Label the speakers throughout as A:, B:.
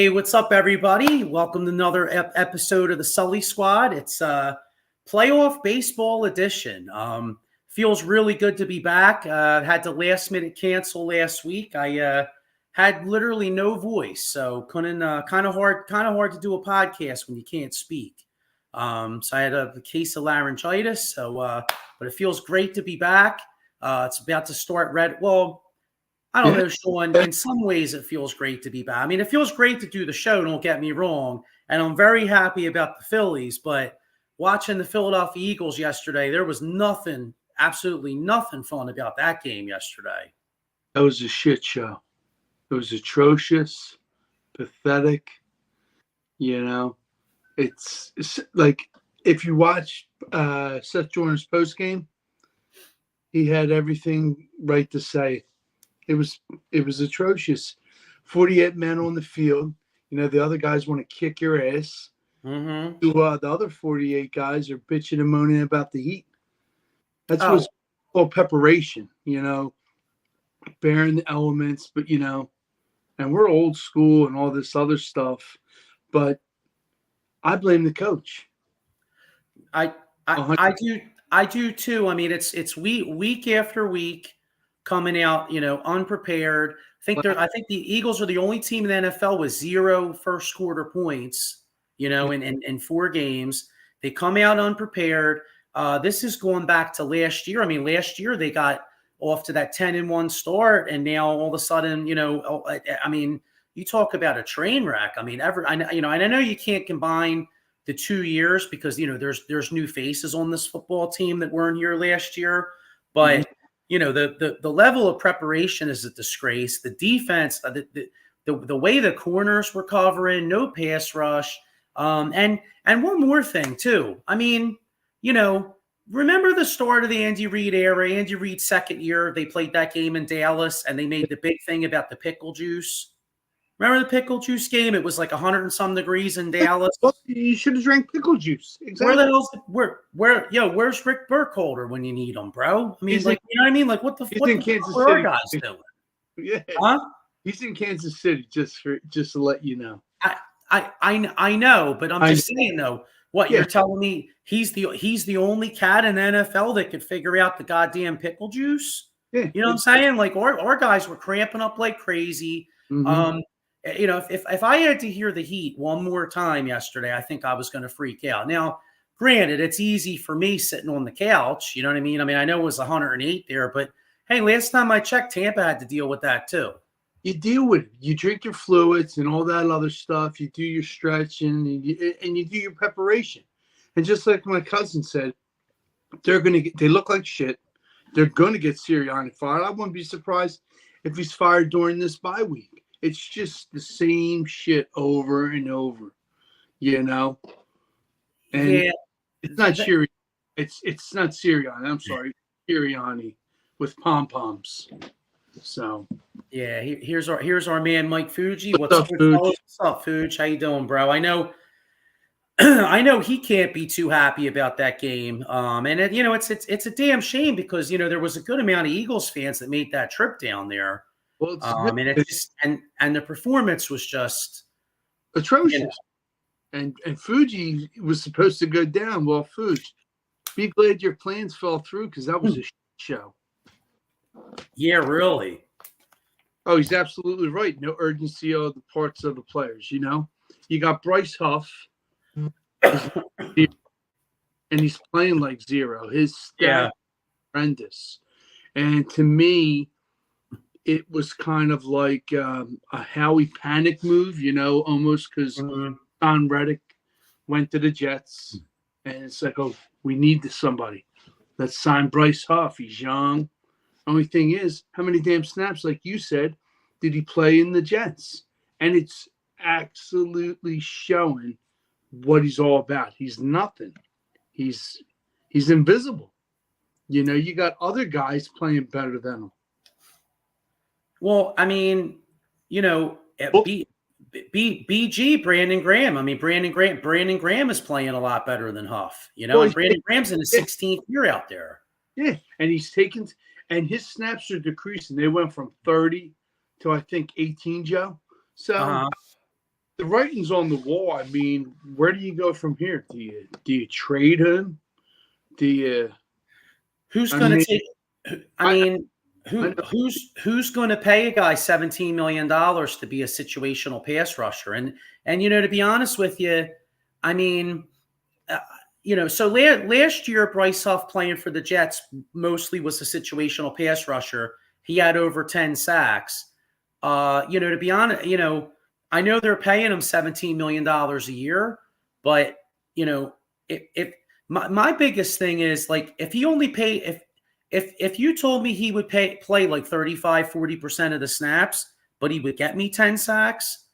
A: Hey, what's up, everybody? Welcome to another episode of the Sully Squad. It's playoff baseball edition. Feels really good to be back. Had to last minute cancel last week. I had literally no voice, so couldn't. Kind of hard to do a podcast when you can't speak. So I had a case of laryngitis. But it feels great to be back. It's about to start I don't know, Sean. In some ways, it feels great to be back. I mean, it feels great to do the show, don't get me wrong. And I'm very happy about the Phillies. But watching the Philadelphia Eagles yesterday, there was absolutely nothing fun about that game yesterday.
B: That was a shit show. It was atrocious, pathetic. It's like if you watch Seth Jordan's post game, he had everything right to say. It was atrocious. 48 men on the field. The other guys want to kick your ass.
A: Mm-hmm.
B: The other 48 guys are bitching and moaning about the heat. That's what's called preparation, bearing the elements. But, and we're old school and all this other stuff. But I blame the coach.
A: I do too. I mean, it's week after week. Coming out, unprepared. I think the Eagles are the only team in the NFL with 0 first quarter points, in 4 games. They come out unprepared. This is going back to last year. I mean, last year they got off to that 10-1 start, and now all of a sudden, you talk about a train wreck. I mean, I know you can't combine the 2 years because there's new faces on this football team that weren't here last year, but. Mm-hmm. The level of preparation is a disgrace. The defense, the way the corners were covering, no pass rush, and one more thing too. I mean, remember the start of the Andy Reid era? Andy Reid's second year, they played that game in Dallas, and they made the big thing about the pickle juice. Remember the pickle juice game? It was like 100 and some degrees in Dallas.
B: Well, you should have drank pickle juice. Exactly.
A: Where the hell's where's Rick Burkholder when you need him, bro? I mean, you know what I mean? Like, what the fuck are our guys doing?
B: Yeah,
A: huh?
B: He's in Kansas City just to let you know.
A: I know, but I'm just saying though. What you're telling me? He's the only cat in the NFL that could figure out the goddamn pickle juice.
B: Yeah,
A: you know what I'm saying? Like our guys were cramping up like crazy.
B: Mm-hmm.
A: If I had to hear the Heat one more time yesterday, I think I was going to freak out. Now, granted, it's easy for me sitting on the couch. You know what I mean? I mean, I know it was 108 there, but hey, last time I checked, Tampa had to deal with that too.
B: You deal with it. You drink your fluids and all that other stuff. You do your stretching and you do your preparation. And just like my cousin said, they look like shit. They're going to get Sirianni fired. I wouldn't be surprised if he's fired during this bye week. It's just the same shit over and over, And it's not Sirianni. It's not Sirianni. I'm sorry, Sirianni with pom poms. So
A: yeah, here's our man Mike Fuji.
B: What's up, Fuji?
A: What's up, Fuji? How you doing, bro? I know he can't be too happy about that game. And it's a damn shame because there was a good amount of Eagles fans that made that trip down there.
B: Well,
A: and the performance was just
B: atrocious. And Fuji was supposed to go down. Well, Fuji, be glad your plans fell through because that was a show.
A: Yeah, really.
B: Oh, he's absolutely right. No urgency of the parts of the players. You got Bryce Huff, and he's playing like zero. His stats horrendous. And to me, it was kind of like a Howie panic move, almost because Don Reddick went to the Jets. And it's like, oh, we need somebody. Let's sign Bryce Huff. He's young. Only thing is, how many damn snaps, like you said, did he play in the Jets? And it's absolutely showing what he's all about. He's nothing. He's invisible. You got other guys playing better than him.
A: Well, I mean, BG Brandon Graham. I mean, Brandon Graham is playing a lot better than Huff. And Brandon Graham's in his 16th year out there.
B: Yeah, and and his snaps are decreasing. They went from 30 to I think 18, Joe. So the writing's on the wall. I mean, where do you go from here? Do you trade him? Do you?
A: Who's
B: I
A: going to
B: mean,
A: take? I
B: I,
A: mean,
B: I know.
A: who's going to pay a guy $17 million to be a situational pass rusher? And to be honest with you, I mean, uh, so last year Bryce Huff playing for the Jets mostly was a situational pass rusher. He had over 10 sacks. To be honest, I know they're paying him $17 million a year, but if my biggest thing is like if he only pay if you told me he would play like 35-40% of the snaps, but he would get me 10 sacks,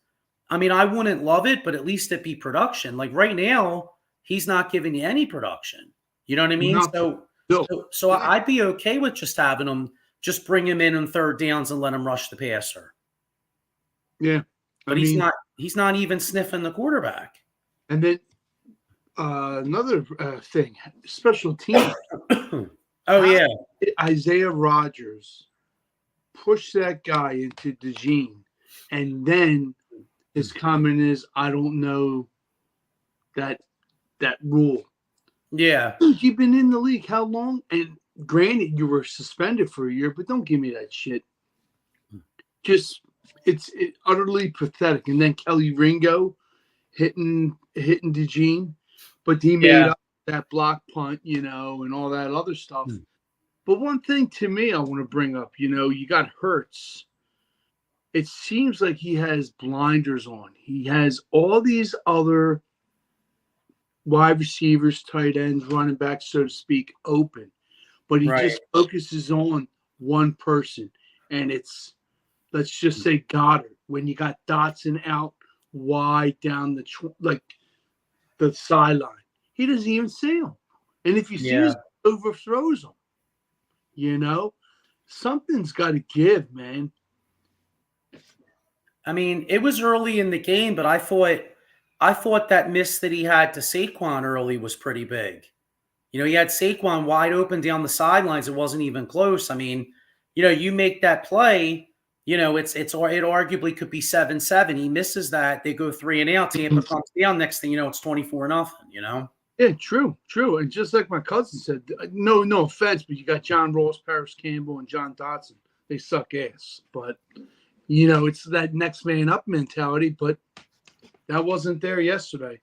A: I mean, I wouldn't love it, but at least it be production. Like right now, he's not giving you any production. You know what I mean?
B: No,
A: So
B: no.
A: so I'd be okay with just having him, just bring him in on third downs and let him rush the passer.
B: Yeah, I
A: But
B: mean,
A: he's not even sniffing the quarterback.
B: and then another thing, special team.
A: Oh
B: How
A: yeah.
B: did Isaiah Rodgers push that guy into DeJean, and then his comment is, "I don't know that rule."
A: Yeah.
B: Dude, you've been in the league how long? And granted, you were suspended for a year, but don't give me that shit. Just it's utterly pathetic. And then Kelly Ringo hitting DeJean, but he made
A: Yeah.
B: up that block punt, and all that other stuff. But one thing to me I want to bring up, you got Hurts. It seems like he has blinders on. He has all these other wide receivers, tight ends, running backs, so to speak, open. But he
A: Right.
B: just focuses on one person. And it's, let's just say, Goddard. When you got Dotson out wide down the sideline, he doesn't even see him. And if you see him, he overthrows him. Something's got to give, man.
A: I mean, it was early in the game, but I thought that miss that he had to Saquon early was pretty big. He had Saquon wide open down the sidelines. It wasn't even close. I mean, you make that play, it arguably could be 7-7. He misses that. They go 3 and out. Tampa comes down. Next thing you know, it's 24-0,
B: Yeah, true. And just like my cousin said, no offense, but you got John Ross, Paris Campbell, and John Dotson. They suck ass. But, it's that next man up mentality, but that wasn't there yesterday.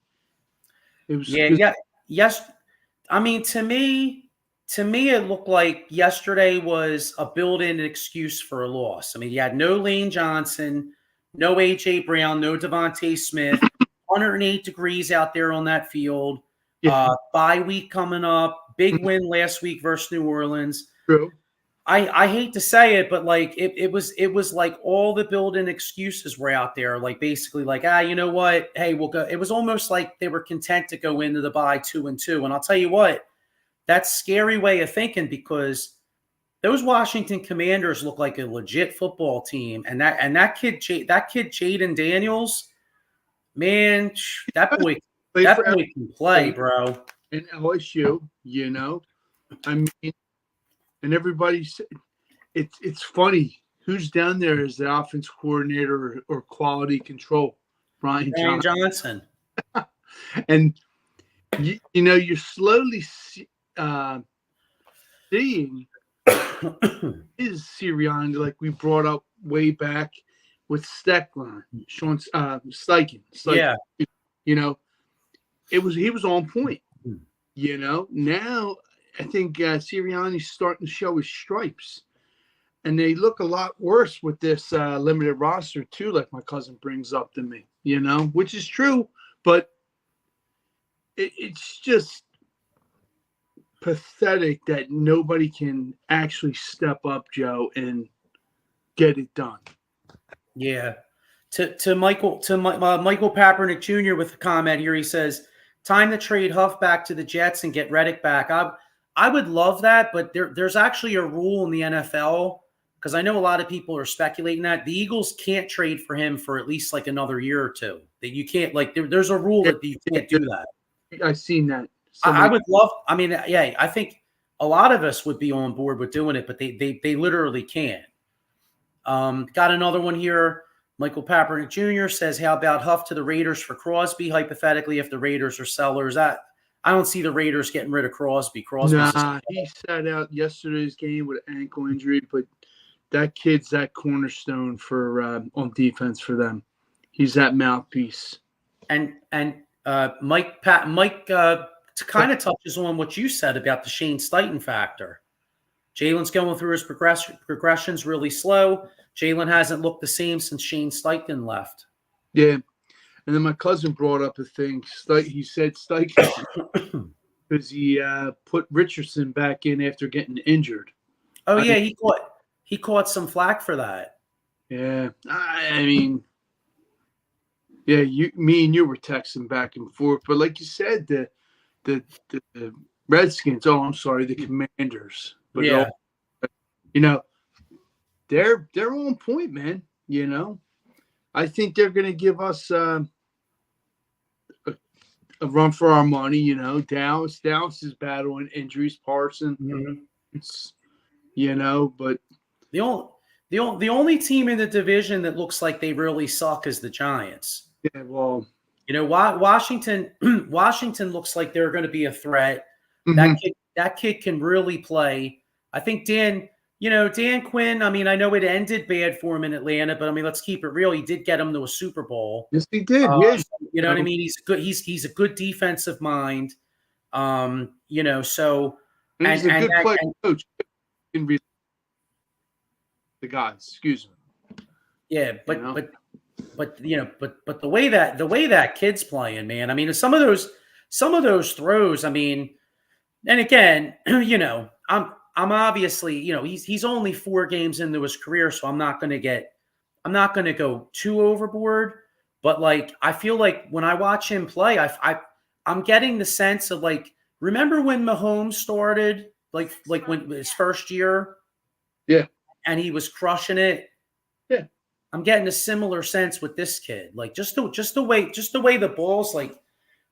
B: It was
A: Yes. I mean, to me, it looked like yesterday was a built-in excuse for a loss. I mean, you had no Lane Johnson, no A.J. Brown, no Devontae Smith, 108 degrees out there on that field.
B: Yeah.
A: Bye week coming up, big win last week versus New Orleans.
B: True.
A: I hate to say it, but like it was like all the built-in excuses were out there. Like basically like, you know what? Hey, we'll go. It was almost like they were content to go into the bye 2-2. And I'll tell you what, that's a scary way of thinking because those Washington Commanders look like a legit football team. And that kid Jaden Daniels, man, that boy can play, bro.
B: In LSU, I mean, and everybody said it's funny who's down there as the offense coordinator or quality control. Brian
A: Johnson.
B: And you're slowly seeing is Sirianni, like we brought up way back with Steckline, Sean Steichen.
A: Yeah.
B: He was on point. Now I think Sirianni's starting to show his stripes, and they look a lot worse with this limited roster too. Like my cousin brings up to me, which is true, but it's just pathetic that nobody can actually step up, Joe, and get it done.
A: Yeah. To Michael Kaepernick Jr. with a comment here, he says, "Time to trade Huff back to the Jets and get Reddick back." I would love that, but there's actually a rule in the NFL because I know a lot of people are speculating that the Eagles can't trade for him for at least like another year or two. That you can't there's a rule that you can't do that.
B: I've seen that.
A: I would love. I mean, yeah, I think a lot of us would be on board with doing it, but they literally can't. Got another one here. Michael Papernick Jr. says, how about Huff to the Raiders for Crosby? Hypothetically, if the Raiders are sellers, I don't see the Raiders getting rid of Crosby.
B: Nah, he sat out yesterday's game with an ankle injury, but that kid's that cornerstone for on defense for them. He's that mouthpiece.
A: And Mike kind of touches on what you said about the Shane Steichen factor. Jalen's going through his progressions really slow. Jalen hasn't looked the same since Shane Steichen left.
B: Yeah. And then my cousin brought up a thing. He said Steichen because he put Richardson back in after getting injured.
A: Oh, yeah, he caught some flack for that.
B: Yeah. I mean, yeah, me and you were texting back and forth. But like you said, the Redskins, the Commanders. But
A: yeah.
B: They're on point, man. I think they're going to give us a run for our money. Dallas is battling injuries. Parsons, but
A: the only team in the division that looks like they really suck is the Giants.
B: Yeah, well,
A: Washington looks like they're going to be a threat.
B: Mm-hmm.
A: That kid can really play. I think Dan Quinn, I mean, I know it ended bad for him in Atlanta, but I mean, let's keep it real. He did get him to a Super Bowl.
B: Yes, he did.
A: You know what I mean? He's a good defensive mind. So
B: he's a good player coach. The guys, excuse me.
A: Yeah, but the way that kid's playing, man. I mean, some of those throws. I mean, and again, I'm obviously, he's only 4 games into his career, so I'm not going to go too overboard. But like, I feel like when I watch him play, I'm getting the sense of like, remember when Mahomes started, like when his first year,
B: yeah,
A: and he was crushing it.
B: Yeah,
A: I'm getting a similar sense with this kid, like just the way the ball's like,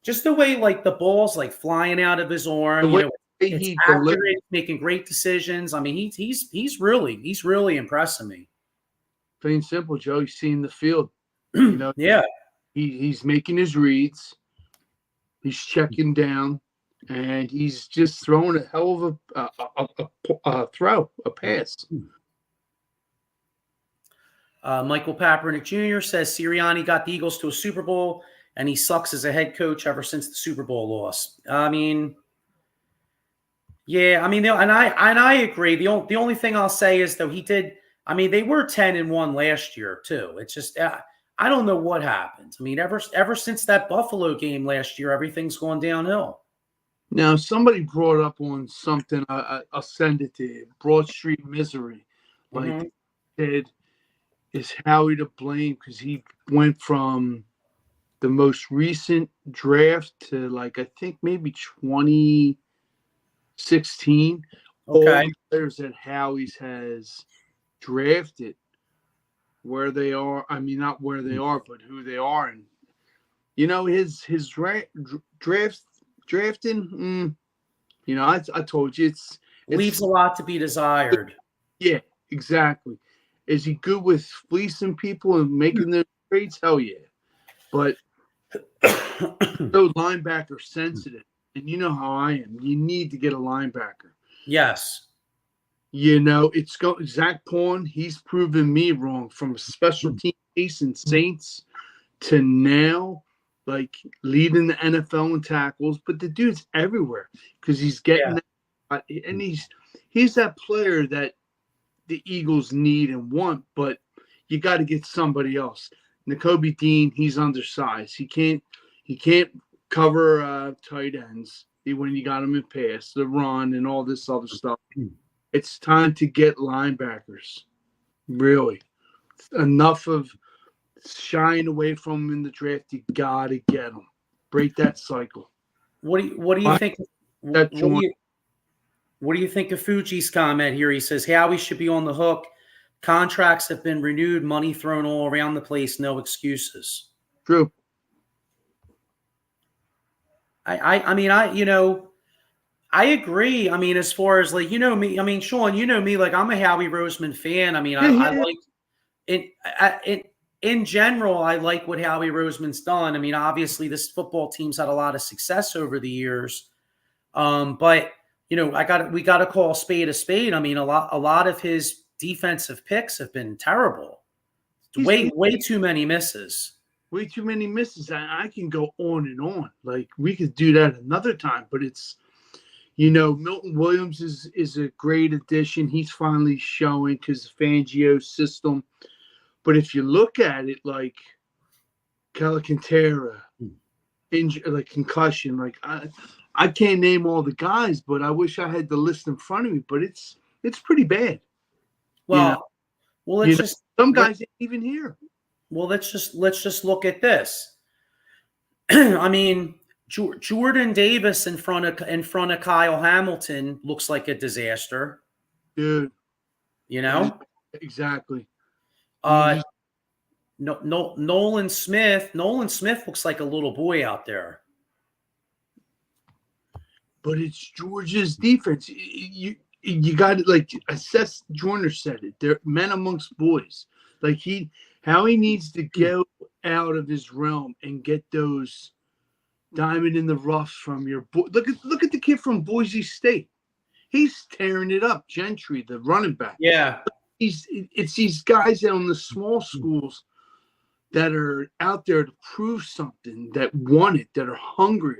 A: just the way like the ball's like flying out of his arm. It's accurate, making great decisions. I mean, he's really impressing me.
B: Plain and simple, Joe. He's seeing the field.
A: Yeah.
B: He's making his reads. He's checking down, and he's just throwing a hell of a pass.
A: Michael Papernick Jr. says Sirianni got the Eagles to a Super Bowl, and he sucks as a head coach ever since the Super Bowl loss. I mean. Yeah, I mean, and I agree. The only thing I'll say is though they were 10-1 last year too. It's just I don't know what happened. I mean, ever since that Buffalo game last year, everything's gone downhill.
B: Now, somebody brought up on something. I'll send it to you. Broad Street Misery, said, is Howie to blame because he went from the most recent draft to like I think maybe 2016.
A: Okay.
B: All the players that Howie's has drafted, where they are. I mean, not where they are, but who they are, and his drafting. I told you it's
A: leaves a lot to be desired.
B: Yeah, exactly. Is he good with fleecing people and making their trades? Hell yeah, but so linebacker sensitive. And you know how I am. You need to get a linebacker.
A: Yes.
B: It's Zach Pawn. He's proven me wrong from a special team case in Saints to now, like leading the NFL in tackles. But the dude's everywhere because he's getting that, and he's that player that the Eagles need and want. But you got to get somebody else. Nakobe Dean, he's undersized. He can't cover tight ends when you got them in pass, the run, and all this other stuff. It's time to get linebackers. Really. Enough of shying away from them in the draft. You got to get them. Break that cycle.
A: What do you think? What do you think of Fuji's comment here? He says Howie should be on the hook. Contracts have been renewed, money thrown all around the place, no excuses.
B: True.
A: I mean, I agree. I mean, as far as like, me, I mean, Sean, me, like I'm a Howie Roseman fan. I mean, I like in general, I like what Howie Roseman's done. I mean, obviously, this football team's had a lot of success over the years, but we got to call a spade a spade. I mean, a lot of his defensive picks have been terrible. Way too many misses.
B: Way too many misses. I can go on and on. Like, we could do that another time, but it's, Milton Williams is a great addition. He's finally showing because Fangio system. But if you look at it, like Calacantera, injury, like concussion, like I can't name all the guys, but I wish I had the list in front of me. But it's pretty bad.
A: Well,
B: some guys ain't even here.
A: Well, let's just look at this. I mean, Jordan Davis in front of Kyle Hamilton looks like a disaster,
B: dude. Exactly.
A: Nolan Smith looks like a little boy out there.
B: But it's Georgia's defense. You got to, like, assess. Joyner said it. They're men amongst boys. Like, how he needs to go out of his realm and get those diamond in the rough from your boy. Look at the kid from Boise State. He's tearing it up. Gentry, the running back.
A: Yeah.
B: It's these guys out in the small schools that are out there to prove something, that want it, that are hungrier.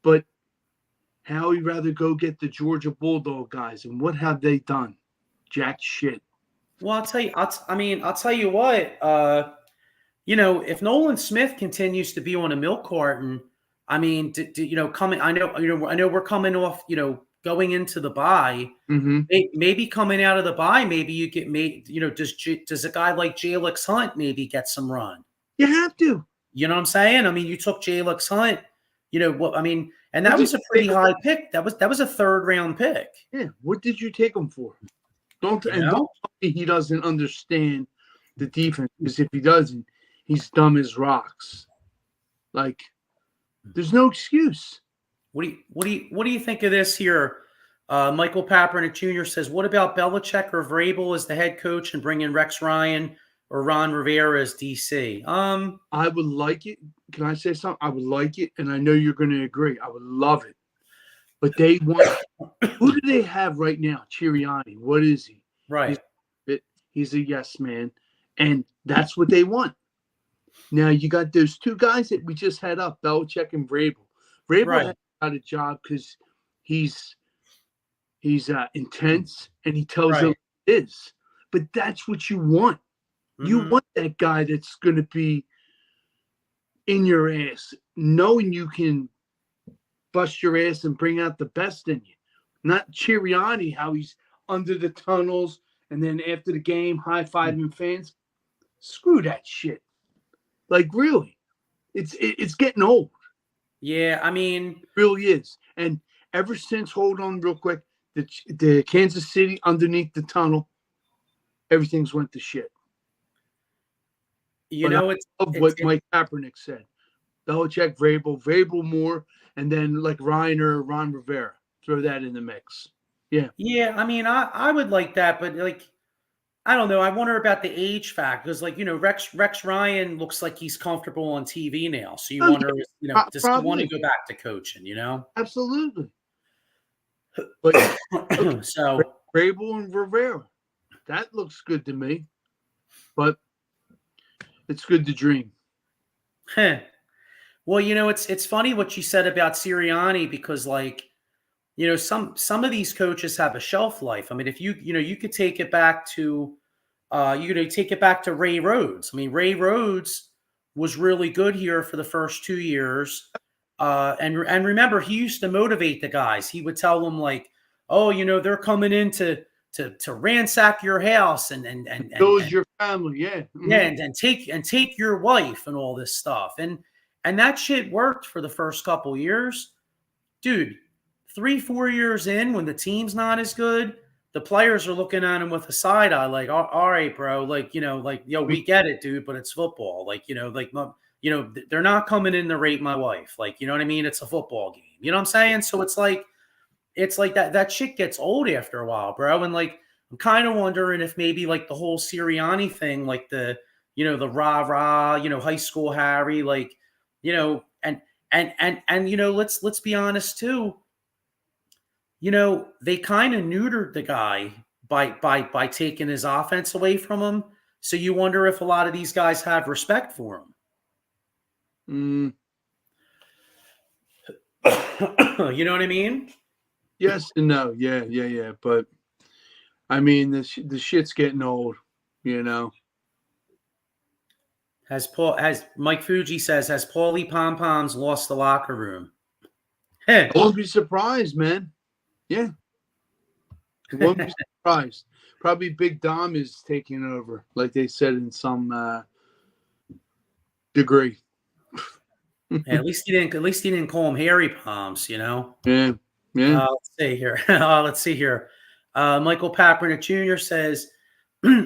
B: But Howie rather go get the Georgia Bulldog guys, and what have they done? Jack shit.
A: Well, I'll tell you what. If Nolan Smith continues to be on a milk carton, I mean, coming. I know we're coming off. Going into the bye, maybe coming out of the bye, maybe you get does a guy like Jalix Hunt maybe get some run?
B: You have to.
A: You know what I'm saying? I mean, you took Jalix Hunt. And that was a pretty high pick. That was a 3rd round pick.
B: Yeah. What did you take him for? Don't tell me he doesn't understand the defense, because if he doesn't, he's dumb as rocks. Like, there's no excuse.
A: What do you think of this here? Michael Papernick Jr. says, "What about Belichick or Vrabel as the head coach and bring in Rex Ryan or Ron Rivera as DC?"
B: I would like it. Can I say something? I would like it, and I know you're going to agree. I would love it. But they want who do they have right now? Chiriani. What is he?
A: Right.
B: He's a yes man, and that's what they want. Now you got those 2 guys that we just had up, Belichick and Vrabel. Vrabel got a job because he's intense and he tells them it is. But that's what you want. You want that guy that's going to be in your ass, knowing you can bust your ass and bring out the best in you. Not Chiriani, how he's under the tunnels and then after the game high-fiving fans. Screw that shit. Like, really, it's getting old.
A: Yeah, I mean,
B: it really is. And ever since, hold on real quick, the Kansas City underneath the tunnel, everything's went to shit.
A: It's
B: what Mike Kaepernick said. Belichick, Vrabel more, and then like Ryan or Ron Rivera. Throw that in the mix. Yeah.
A: Yeah, I mean, I would like that, but like, I don't know. I wonder about the age factor because, like, Rex Ryan looks like he's comfortable on TV now. So you wonder, does he want to go back to coaching?
B: Absolutely. But
A: so
B: Vrabel and Rivera, that looks good to me. But it's good to dream.
A: Well, it's funny what you said about Sirianni because, like, some of these coaches have a shelf life. I mean, if you could take it back to, Ray Rhodes. I mean, Ray Rhodes was really good here for the first 2 years. And remember, he used to motivate the guys. He would tell them like, "Oh, they're coming in to ransack your house and
B: build your family, yeah,
A: yeah, and take your wife and all this stuff." And that shit worked for the first couple years, dude. 3-4 years in, when the team's not as good, the players are looking at him with a side eye, like, all right, bro, like, we get it, dude, but it's football. Like, they're not coming in to rape my wife. Like, you know what I mean? It's a football game. You know what I'm saying? So it's like that shit gets old after a while, bro. And like, I'm kind of wondering if maybe like the whole Sirianni thing, like the the rah-rah, high school Harry, like, and let's be honest too. They kind of neutered the guy by taking his offense away from him. So you wonder if a lot of these guys have respect for him. You know what I mean?
B: Yes and no. Yeah. But I mean, the shit's getting old.
A: As Mike Fuji says, has Paulie Pom Poms lost the locker room?
B: I won't be surprised, man. Yeah. I won't be surprised. Probably Big Dom is taking over, like they said in some degree.
A: Yeah, at least he didn't call him Harry Palms,
B: Yeah.
A: Let's see here. Let's see here. Michael Kaepernick Jr. says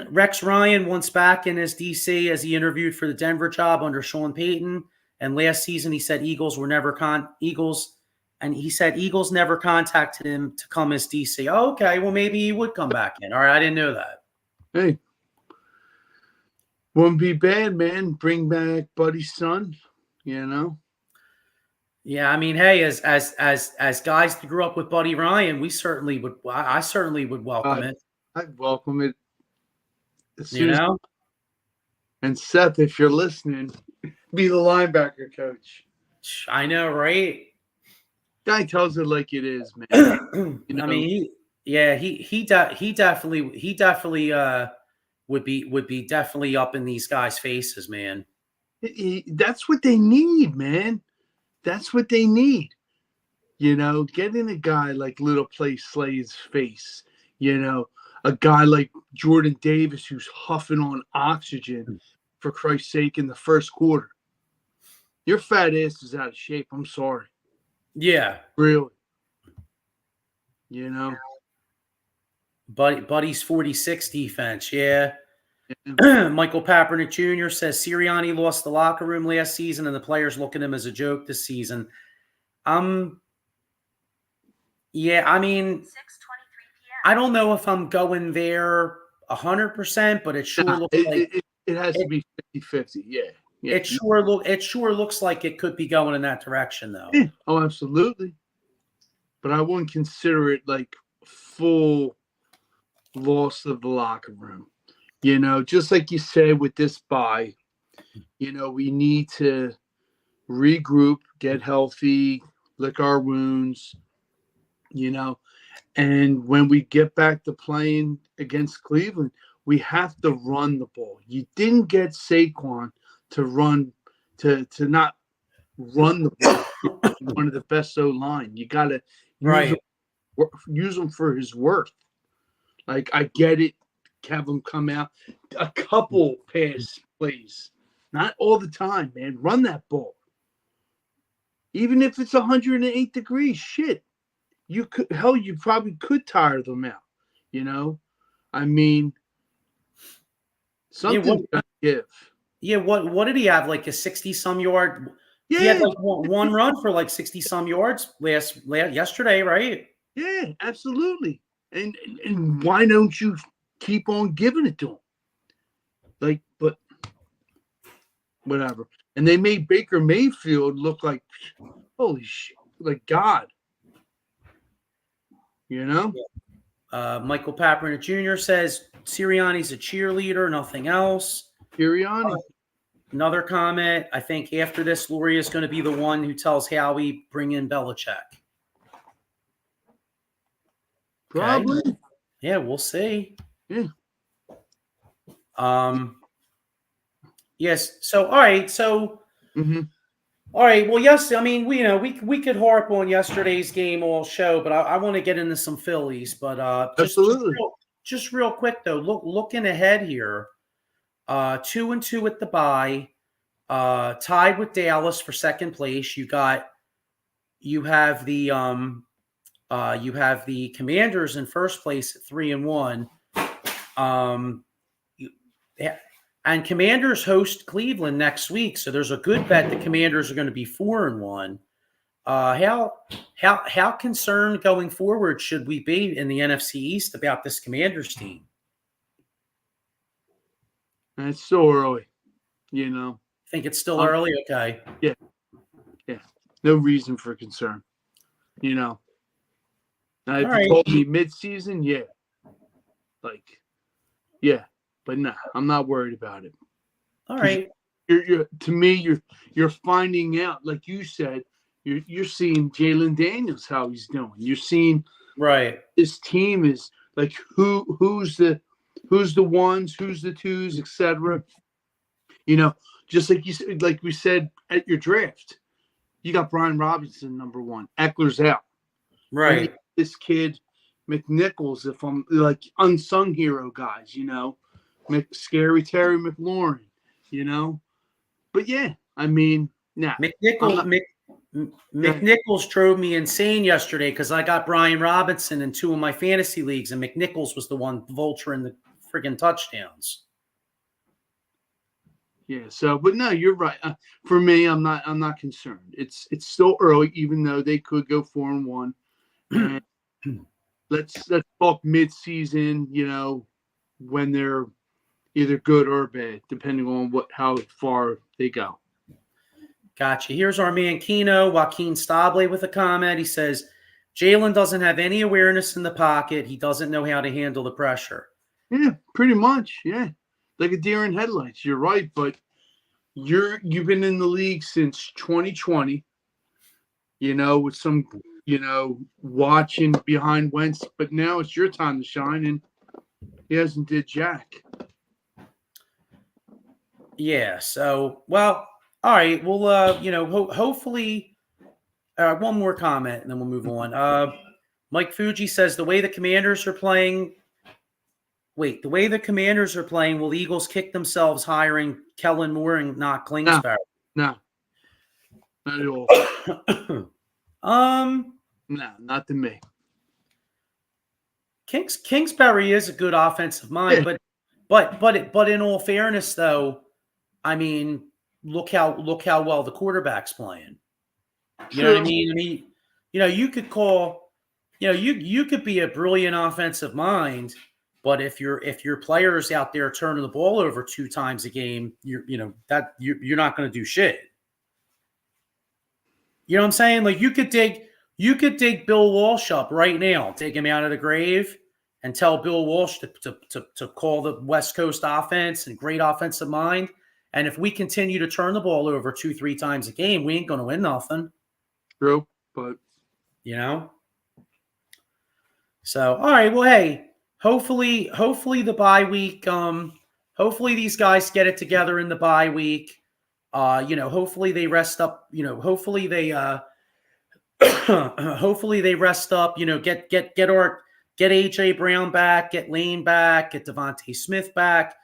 A: Rex Ryan once back in his DC as he interviewed for the Denver job under Sean Payton, and last season he said Eagles never contacted him to come as DC. Oh, okay, well maybe he would come back in. All right, I didn't know that.
B: Hey, wouldn't be bad, man. Bring back Buddy's son.
A: Yeah, I mean, hey, as guys that grew up with Buddy Ryan, we certainly would. I certainly would welcome it.
B: I'd welcome it. And Seth, if you're listening, be the linebacker coach.
A: I know, right?
B: Guy tells it like it is, man.
A: I mean, he definitely would be definitely up in these guys' faces, man.
B: That's what they need, man. That's what they need. Getting a guy like Little Play Slay's face, a guy like Jordan Davis who's huffing on oxygen, for Christ's sake, in the first quarter. Your fat ass is out of shape. I'm sorry.
A: Yeah.
B: Really.
A: Buddy's 46 defense, yeah. Michael Kaepernick Jr. says Sirianni lost the locker room last season and the players look at him as a joke this season. Yeah, I mean, 6:23 p.m. I don't know if I'm going there 100%, but it sure looks like
B: it has to be 50-50. Yeah.
A: It sure looks like it could be going in that direction, though.
B: Yeah. Oh, absolutely. But I wouldn't consider it like full loss of the locker room. Just like you said with this bye, we need to regroup, get healthy, lick our wounds, and when we get back to playing against Cleveland, we have to run the ball. You didn't get Saquon to not run the ball. One of the best O-line. You got to use him for his worth. Like, I get it. Have him come out a couple pass plays, not all the time, man. Run that ball, even if it's 108 degrees. Shit, you probably could tire them out. I mean, something's gonna give.
A: Yeah, what did he have? Like a 60-some yard?
B: Yeah,
A: he had like one run for like 60-some yards yesterday, right?
B: Yeah, absolutely. And why don't you keep on giving it to him? Like, but whatever. And they made Baker Mayfield look like, holy shit, like God.
A: Michael Kaepernick Jr. says Sirianni's a cheerleader, nothing else.
B: Sirianni.
A: Another comment. I think after this, Lurie is going to be the one who tells Howie bring in Belichick.
B: Probably.
A: Okay. Yeah, we'll see.
B: Yeah.
A: Yes. So, all right. So, all right. Well, yes. I mean, we could harp on yesterday's game all show, but I want to get into some Phillies. But just real quick though, looking ahead here, 2-2 at the bye, tied with Dallas for second place. You have the Commanders in first place at 3-1. And Commanders host Cleveland next week, so there's a good bet the Commanders are going to be 4-1. How concerned going forward should we be in the NFC East about this Commanders team?
B: It's so early. You know,
A: Think it's still early? Okay.
B: Yeah. No reason for concern. You know, now, if
A: All
B: you
A: right.
B: told me mid-season, yeah, like, yeah, but nah, I'm not worried about it.
A: All right.
B: You're to me, you're finding out, like you said, you're seeing Jalen Daniels how he's doing. You're seeing
A: Right.
B: this team is like who's the ones, who's the twos, etc. You know, just like you said, like we said at your draft, you got Brian Robinson number one, Eckler's out. Then you
A: Right.
B: this kid McNichols, if I'm like unsung hero guys, you know, Scary Terry McLaurin, you know. But yeah, I mean, nah, I'm
A: McNichols,
B: not.
A: McNichols drove me insane yesterday because I got Brian Robinson in 2 of my fantasy leagues, and McNichols was the one vulturing the friggin' touchdowns.
B: Yeah. So, but no, you're right. For me, I'm not concerned. It's still early, even though they could go 4-1. And let's talk mid-season. You know, when they're either good or bad, depending on how far they go.
A: Gotcha. Here's our man Keno, Joaquin Stable with a comment. He says, Jalen doesn't have any awareness in the pocket. He doesn't know how to handle the pressure.
B: Yeah, pretty much. Yeah, like a deer in headlights. You're right, but you've been in the league since 2020. You know, with some watching behind Wentz, but now it's your time to shine, and he hasn't did jack.
A: Yeah. So, well, all right. Well, hopefully, one more comment, and then we'll move on. Mike Fuji says the way the Commanders are playing. Wait, the way the Commanders are playing, will the Eagles kick themselves hiring Kellen Moore and not Klingsbury?
B: No, not at all. No, not to me.
A: Kingsbury is a good offensive mind,
B: Yeah.
A: but in all fairness, though, I mean, look how well the quarterback's playing. You know what I mean? I mean, you could call, you could be a brilliant offensive mind, but if your players out there turning the ball over 2 times a game, you're not going to do shit. You know what I'm saying? Like you could dig Bill Walsh up right now, take him out of the grave, and tell Bill Walsh to call the West Coast offense and great offensive mind. And if we continue to turn the ball over 2-3 times a game, we ain't going to win nothing.
B: True, but
A: So all right, well, hey, hopefully the bye week. Hopefully these guys get it together in the bye week. Hopefully they rest up. Hopefully they hopefully they rest up. Get AJ Brown back, get Lane back, get Devontae Smith back.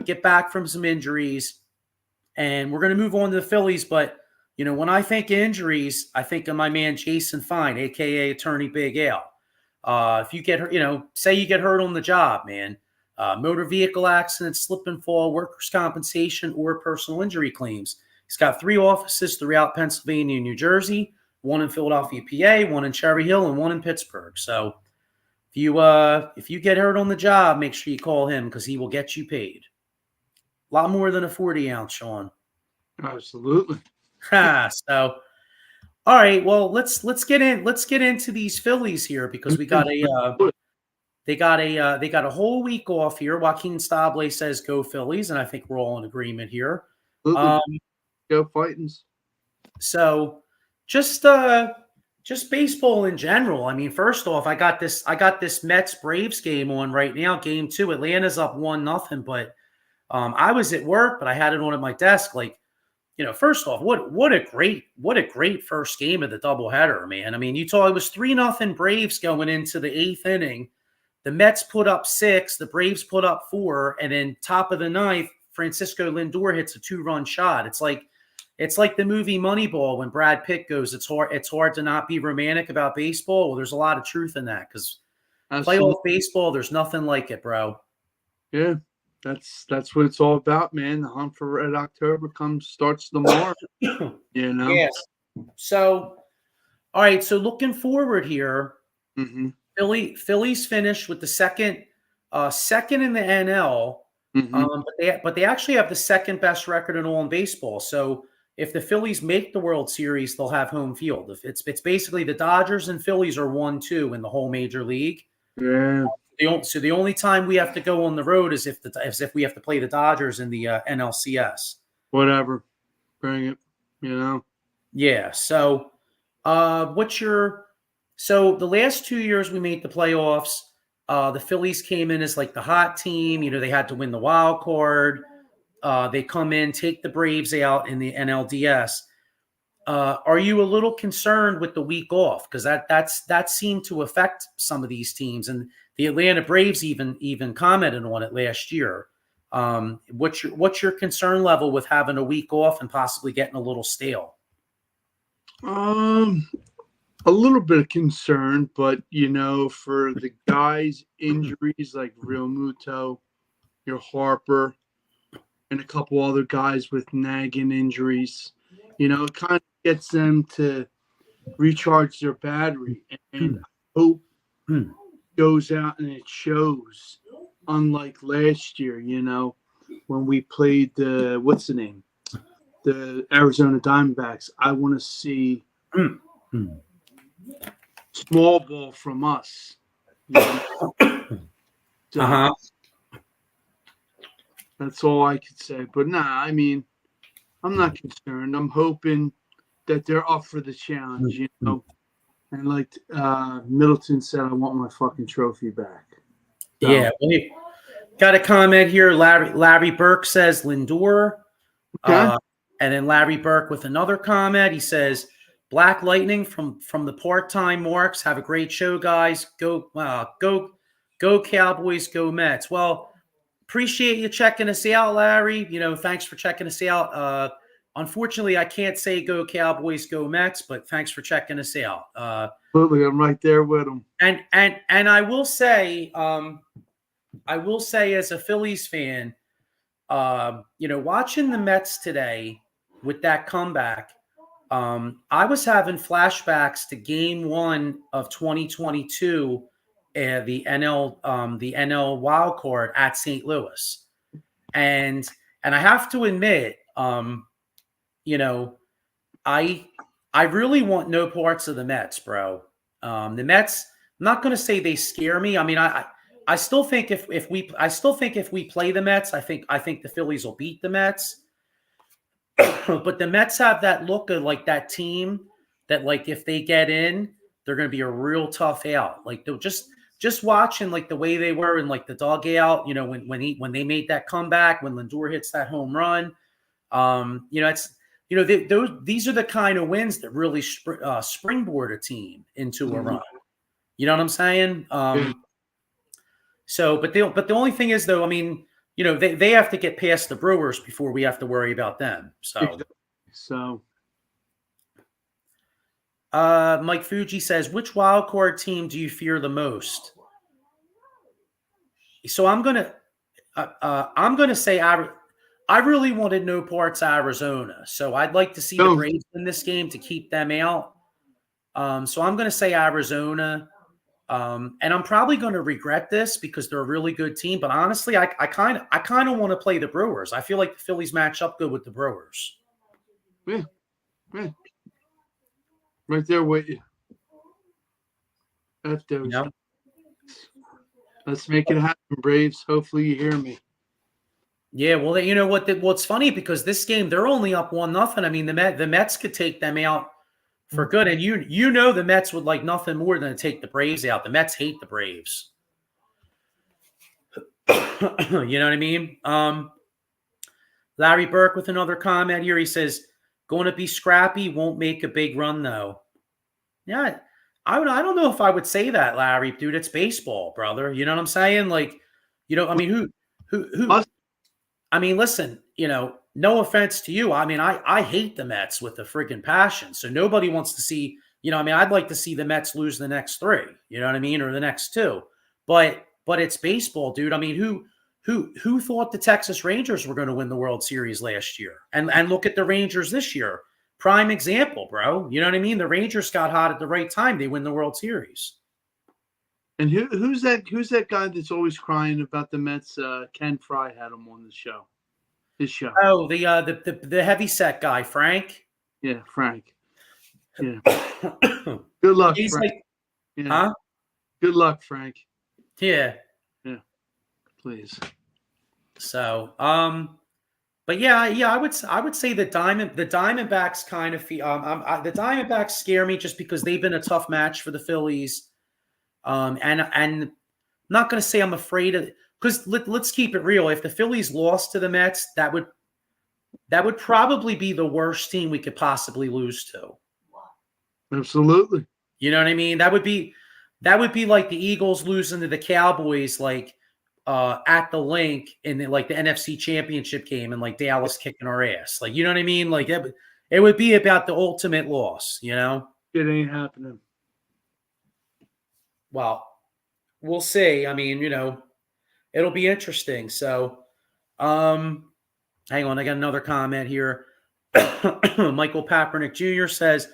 A: Get back from some injuries, and we're going to move on to the Phillies. But when I think injuries, I think of my man Jason Fine, aka Attorney Big Al. If you get hurt, say you get hurt on the job, man, motor vehicle accident, slip and fall, workers' compensation, or personal injury claims. He's got 3 offices throughout Pennsylvania and New Jersey, 1 in Philadelphia, PA, 1 in Cherry Hill, and 1 in Pittsburgh. So if you get hurt on the job, make sure you call him because he will get you paid. A lot more than a 40-ounce, Sean.
B: Absolutely.
A: So, all right. Well, let's get into these Phillies here because we got they got a whole week off here. Joaquin Stable says go Phillies, and I think we're all in agreement here.
B: Go Fightins.
A: So just baseball in general. I mean, first off, I got this Mets Braves game on right now. Game 2. Atlanta's up 1-0, but I was at work, but I had it on at my desk. Like, first off, what a great first game of the doubleheader, man. I mean, you saw it was 3-0 Braves going into the 8th inning. The Mets put up 6, the Braves put up 4, and then top of the 9th, Francisco Lindor hits a 2-run shot. It's like the movie Moneyball when Brad Pitt goes, it's hard to not be romantic about baseball. Well, there's a lot of truth in that because playoff baseball, there's nothing like it, bro.
B: Yeah. That's what it's all about, man. The hunt for Red October starts tomorrow.
A: Yes. So, all right. So looking forward here, Phillies finished with the second in the NL
B: Mm-hmm.
A: But they actually have the second best record in all in baseball. So if the Phillies make the World Series, they'll have home field. If it's basically the Dodgers and Phillies are 1-2 in the whole major league.
B: Yeah.
A: So the only time we have to go on the road is if we have to play the Dodgers in the NLCS.
B: Whatever. Bring it. You know.
A: Yeah. So, so the last 2 years we made the playoffs. The Phillies came in as like the hot team. You know, they had to win the wild card. They come in, take the Braves out in the NLDS. Are you a little concerned with the week off? Because that seemed to affect some of these teams, and the Atlanta Braves even commented on it last year. What's your concern level with having a week off and possibly getting a little stale?
B: A little bit of concern, but you know, for the guys' injuries like Real Muto, your Harper, and a couple other guys with nagging injuries, you know, it kind of gets them to recharge their battery, and I hope it goes out and it shows. Unlike last year, you know, when we played the Arizona Diamondbacks, I want to see small ball from us. You know? So that's all I could say. But nah, I mean, I'm not concerned. I'm hoping that they're up for the challenge, you know. And like Middleton said, I want my fucking trophy back. So.
A: Yeah. Got a comment here. Larry Burke says Lindor.
B: Okay.
A: And then Larry Burke with another comment. He says, Black Lightning from the part-time Marks. Have a great show, guys. Go Cowboys, go Mets. Well, appreciate you checking us out, Larry. You know, thanks for checking us out. Unfortunately, I can't say go Cowboys, go Mets, but thanks for checking us out.
B: Absolutely, I'm right there with them.
A: And I will say as a Phillies fan, you know, watching the Mets today with that comeback, I was having flashbacks to Game 1 of 2022, the NL wild card at St. Louis, and I have to admit, you know, I really want no parts of the Mets, bro. The Mets, I'm not going to say they scare me. I mean, I still think if we play the Mets, I think the Phillies will beat the Mets. But the Mets have that look of like that team that like if they get in, they're going to be a real tough out. Like they'll just watching like the way they were in like the dugout, you know, when they made that comeback, when Lindor hits that home run, you know, it's, you know, these are the kind of wins that really springboard a team into a run. You know what I'm saying? So, but the only thing is though, I mean, you know, they have to get past the Brewers before we have to worry about them. So, Mike Fuji says, which wild card team do you fear the most? So I'm gonna say I really wanted no parts Arizona, so I'd like to see the Braves in this game to keep them out. So I'm going to say Arizona, and I'm probably going to regret this because they're a really good team. But honestly, I kind of want to play the Brewers. I feel like the Phillies match up good with the Brewers.
B: Yeah, right there with you. Let's make it happen, Braves. Hopefully you hear me.
A: Yeah, well, you know what? It's funny because this game they're only up 1-0. I mean, the Mets could take them out for good, and you know the Mets would like nothing more than to take the Braves out. The Mets hate the Braves. You know what I mean? Larry Burke with another comment here. He says, "Going to be scrappy. Won't make a big run though." Yeah, I don't know if I would say that, Larry. Dude, it's baseball, brother. You know what I'm saying? Like, you know, I mean, who? I mean, listen, you know, no offense to you. I mean, I hate the Mets with a freaking passion. So nobody wants to see, you know, I mean, I'd like to see the Mets lose the next 3, you know what I mean? Or the next 2. But it's baseball, dude. I mean, who thought the Texas Rangers were going to win the World Series last year? And look at the Rangers this year. Prime example, bro. You know what I mean? The Rangers got hot at the right time. They win the World Series.
B: And who's that guy that's always crying about the Mets? Ken Fry had him on the show. His show.
A: Oh, the heavy set guy, Frank.
B: Yeah, Frank. Yeah. Good luck,
A: He's
B: Frank.
A: like,
B: Yeah.
A: huh?
B: Good luck, Frank.
A: Yeah.
B: Yeah. Please.
A: So, but yeah, I would say the Diamondbacks kind of feel, the Diamondbacks scare me just because they've been a tough match for the Phillies. And I'm not going to say I'm afraid of, because let's keep it real. If the Phillies lost to the Mets, that would probably be the worst team we could possibly lose to.
B: Absolutely.
A: You know what I mean? That would be like the Eagles losing to the Cowboys, like at the link in the NFC Championship game, and like Dallas kicking our ass. Like, you know what I mean? Like it would be about the ultimate loss. You know?
B: It ain't happening.
A: Well, we'll see. I mean, it'll be interesting. So, hang on, I got another comment here. Michael Papernick Jr. says,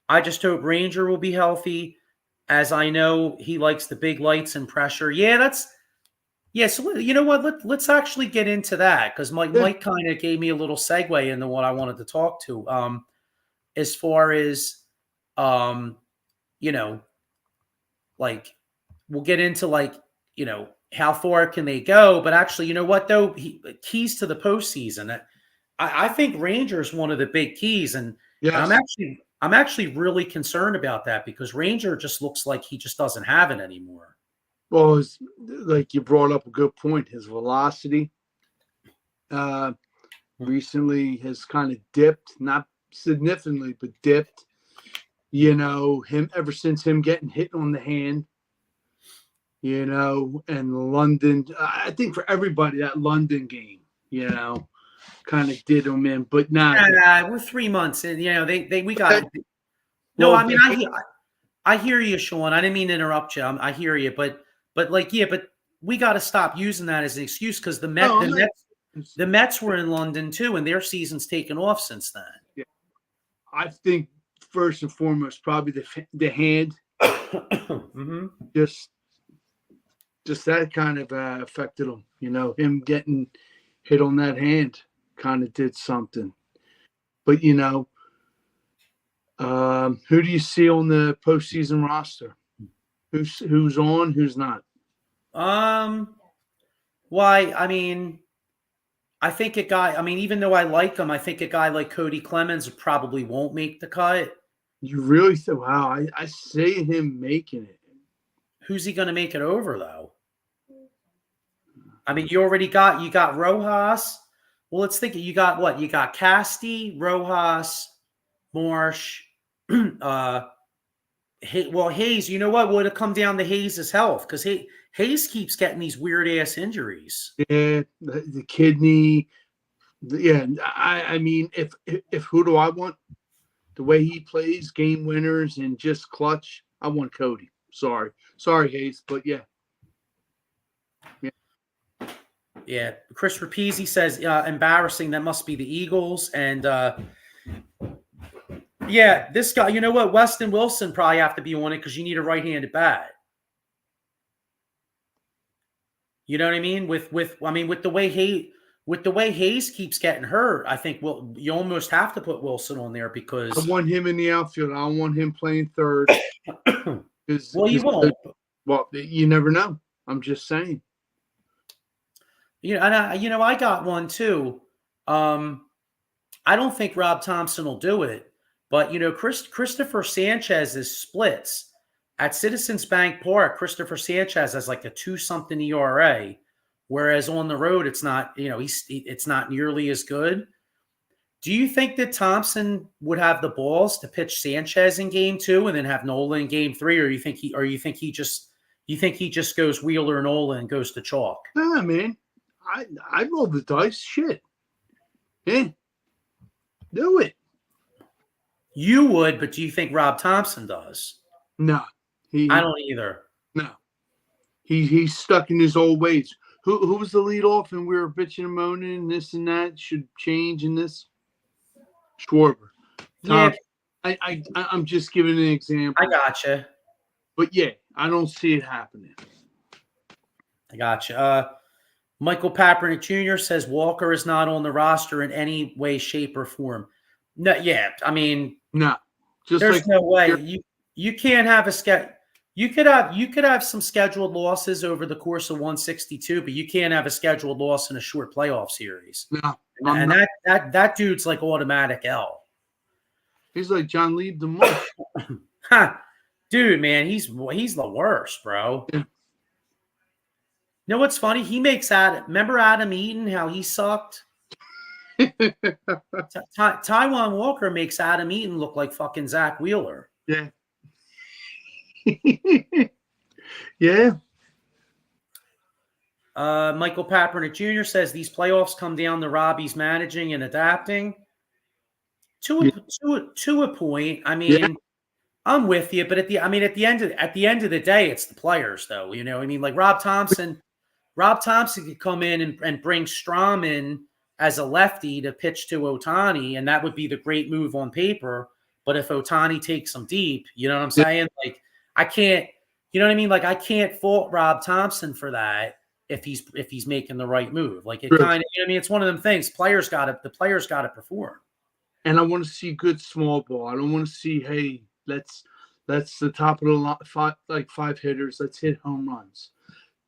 A: I just hope Ranger will be healthy, as I know he likes the big lights and pressure. Yeah, so you know what? Let's actually get into that, because Mike kind of gave me a little segue into what I wanted to talk to. As far as like we'll get into how far can they go, but actually, you know what though? Keys to the postseason. I think Ranger is one of the big keys, and
B: Yes.
A: I'm actually really concerned about that, because Ranger just looks like he just doesn't have it anymore.
B: Well, it's like you brought up a good point. His velocity recently has kind of dipped, not significantly, but dipped. Him ever since him getting hit on the hand, and London. I think for everybody that London game, kind of did him in, but not.
A: We're 3 months in. We got. No,
B: Well,
A: I mean, I hear you, Sean. I didn't mean to interrupt you. I hear you, but we got to stop using that as an excuse, because the Mets were in London too, and their season's taken off since then.
B: Yeah. I think first and foremost, probably the hand,
A: mm-hmm.
B: just that kind of affected him. Him getting hit on that hand kind of did something. But who do you see on the postseason roster? Who's on? Who's not?
A: Why? I mean, I think a guy. I mean, even though I like him, I think a guy like Cody Clemens probably won't make the cut.
B: You really think? Wow, I see him making it.
A: Who's he going to make it over though? I mean, you got Rojas. Well, let's think. You got what? You got Casty, Rojas, Marsh. Hayes. You know what? Would it come down to Hayes' health? Because Hayes keeps getting these weird ass injuries.
B: Yeah, the kidney. Yeah, I mean, if who do I want? The way he plays game winners and just clutch, I want Cody. Sorry, Hayes, but yeah.
A: Yeah, Chris Rapizzi says embarrassing. That must be the Eagles, and yeah, this guy. You know what? Weston Wilson probably have to be on it, because you need a right-handed bat. You know what I mean? With the way Hayes keeps getting hurt, I think you almost have to put Wilson on there, because
B: I want him in the outfield. I want him playing third.
A: Well, you won't.
B: Well, you never know. I'm just saying.
A: And I got one too. I don't think Rob Thompson will do it, but Christopher Sanchez's splits at Citizens Bank Park. Christopher Sanchez has like a 2-something ERA, whereas on the road it's not. It's not nearly as good. Do you think that Thompson would have the balls to pitch Sanchez in game 2 and then have Nola in game 3, or you think he just goes Wheeler and Nola and goes to chalk?
B: Nah, man. I roll the dice. Shit. Yeah. Do it.
A: You would, but do you think Rob Thompson does?
B: No.
A: I don't either.
B: No. He's stuck in his old ways. Who was the leadoff, and we were bitching and moaning, this and that should change in this? Schwarber.
A: Yeah.
B: I'm just giving an example.
A: I gotcha.
B: But yeah, I don't see it happening.
A: I gotcha. Michael Papernick Jr. says Walker is not on the roster in any way, shape, or form. No, yeah, I mean,
B: No, just
A: there's
B: like
A: no way you can't have a schedule. You could have some scheduled losses over the course of 162, but you can't have a scheduled loss in a short playoff series.
B: no,
A: And that dude's like automatic L.
B: He's like John Lee the Mush.
A: Dude, man, he's the worst, bro.
B: Yeah.
A: You know what's funny? He makes remember Adam Eaton, how he sucked? Taiwan Walker makes Adam Eaton look like fucking Zach Wheeler.
B: Yeah. Yeah.
A: Michael Papernick Jr. says these playoffs come down to Robbie's managing and adapting. To a point, I mean,
B: Yeah.
A: I'm with you, but at the end of the day, it's the players, though. You know, I mean, like Rob Thompson could come in and bring Strom in as a lefty to pitch to Ohtani, and that would be the great move on paper. But if Ohtani takes them deep, you know what I'm saying? Like, I can't, you know what I mean? Like, I can't fault Rob Thompson for that if he's making the right move. Like, it kind of, I mean, it's one of them things. The players got to perform.
B: And I want to see good small ball. I don't want to see, hey, let's the top of the line, five hitters. Let's hit home runs.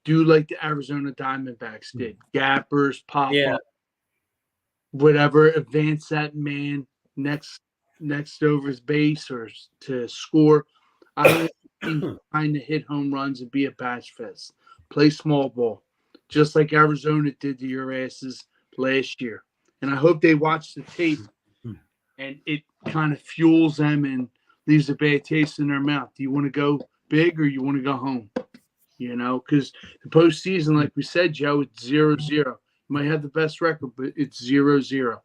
B: Do like the Arizona Diamondbacks did. Gappers, pop up, whatever. Advance that man next over his base or to score. I don't want to trying to hit home runs and be a batch fest. Play small ball, just like Arizona did to your asses last year. And I hope they watch the tape and it kind of fuels them and leaves a bad taste in their mouth. Do you want to go big or you want to go home? You know, because the postseason, like we said, Joe, it's 0-0. You might have the best record, but it's 0-0.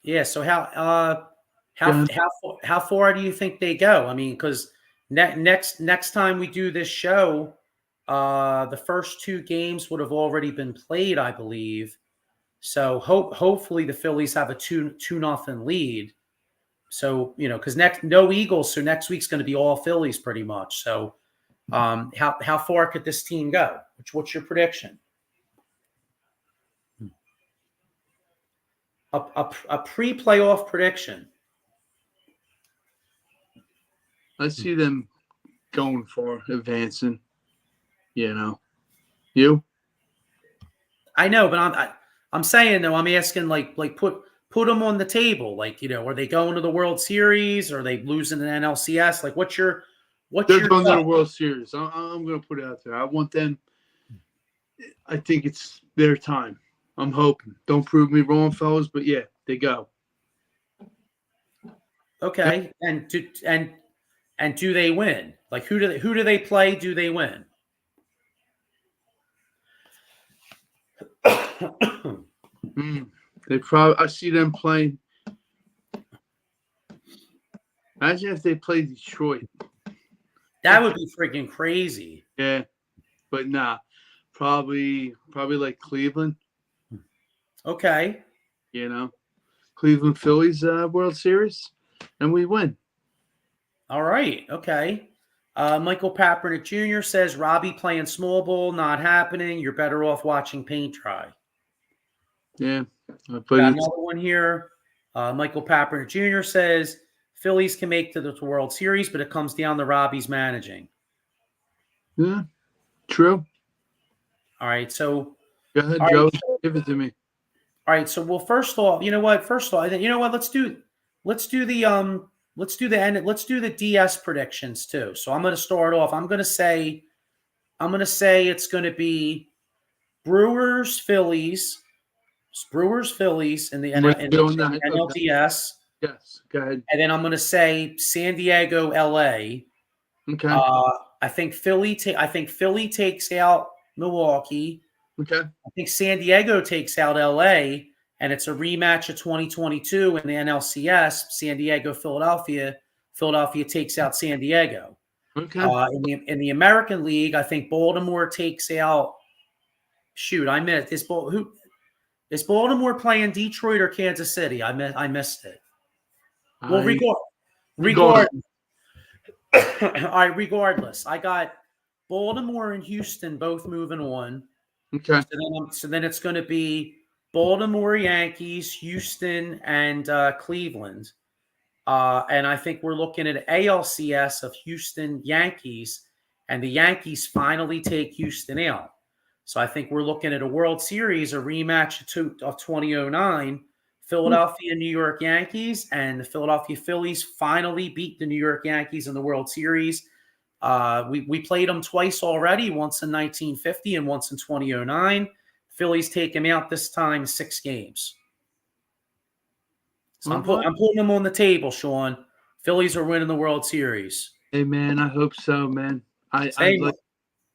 A: Yeah. So how far do you think they go? I mean, because next time we do this show, the first two games would have already been played, I believe. So hopefully the Phillies have a 2-0 lead. So, you know, because no Eagles, so next week's going to be all Phillies pretty much. So how far could this team go? What's your prediction? A pre-playoff prediction.
B: I see them going for advancing. You know, you.
A: I know, but I'm saying though, I'm asking like put them on the table. Like, you know, are they going to the World Series? Are they losing an NLCS? Like, they're
B: going to the World Series. I'm going to put it out there. I want them. I think it's their time. I'm hoping. Don't prove me wrong, fellas, but yeah, they go.
A: Okay, and do they win? Like, who do they play? Do they win?
B: They probably. I see them playing. Imagine if they play Detroit.
A: That would be freaking crazy.
B: Yeah, but nah, probably like Cleveland.
A: Okay.
B: You know, Cleveland Phillies World Series, and we win.
A: All right. Okay. Michael Papernick Jr. says Robbie playing small ball not happening. You're better off watching paint dry.
B: Yeah.
A: Got another one here. Michael Papernick Jr. says Phillies can make to the World Series, but it comes down to Robbie's managing.
B: Yeah. True.
A: All right. So
B: go ahead, Joe. Right, give it to me.
A: All right. So first off, you know what? Let's do the DS predictions too. So I'm going to start off. I'm going to say it's going to be Brewers, Phillies in the NLDS.
B: Yes, go ahead.
A: And then I'm going to say San Diego, LA.
B: Okay.
A: I think Philly takes out Milwaukee.
B: Okay.
A: I think San Diego takes out LA, and it's a rematch of 2022 in the NLCS. San Diego, Philadelphia. Philadelphia takes out San Diego.
B: Okay.
A: In the American League, I think Baltimore takes out. Shoot, I missed this. Who is Baltimore playing? Detroit or Kansas City? I missed it. Well, regardless, All right, regardless, I got Baltimore and Houston both moving on.
B: Okay.
A: So then it's going to be Baltimore Yankees, Houston, and Cleveland. And I think we're looking at ALCS of Houston Yankees, and the Yankees finally take Houston out. So I think we're looking at a World Series, a rematch of 2009, Philadelphia New York Yankees, and the Philadelphia Phillies finally beat the New York Yankees in the World Series. We played them twice already, once in 1950 and once in 2009. Phillies take them out this time 6 games. So I'm putting them on the table, Sean. Phillies are winning the World Series.
B: Hey man, I hope so, man.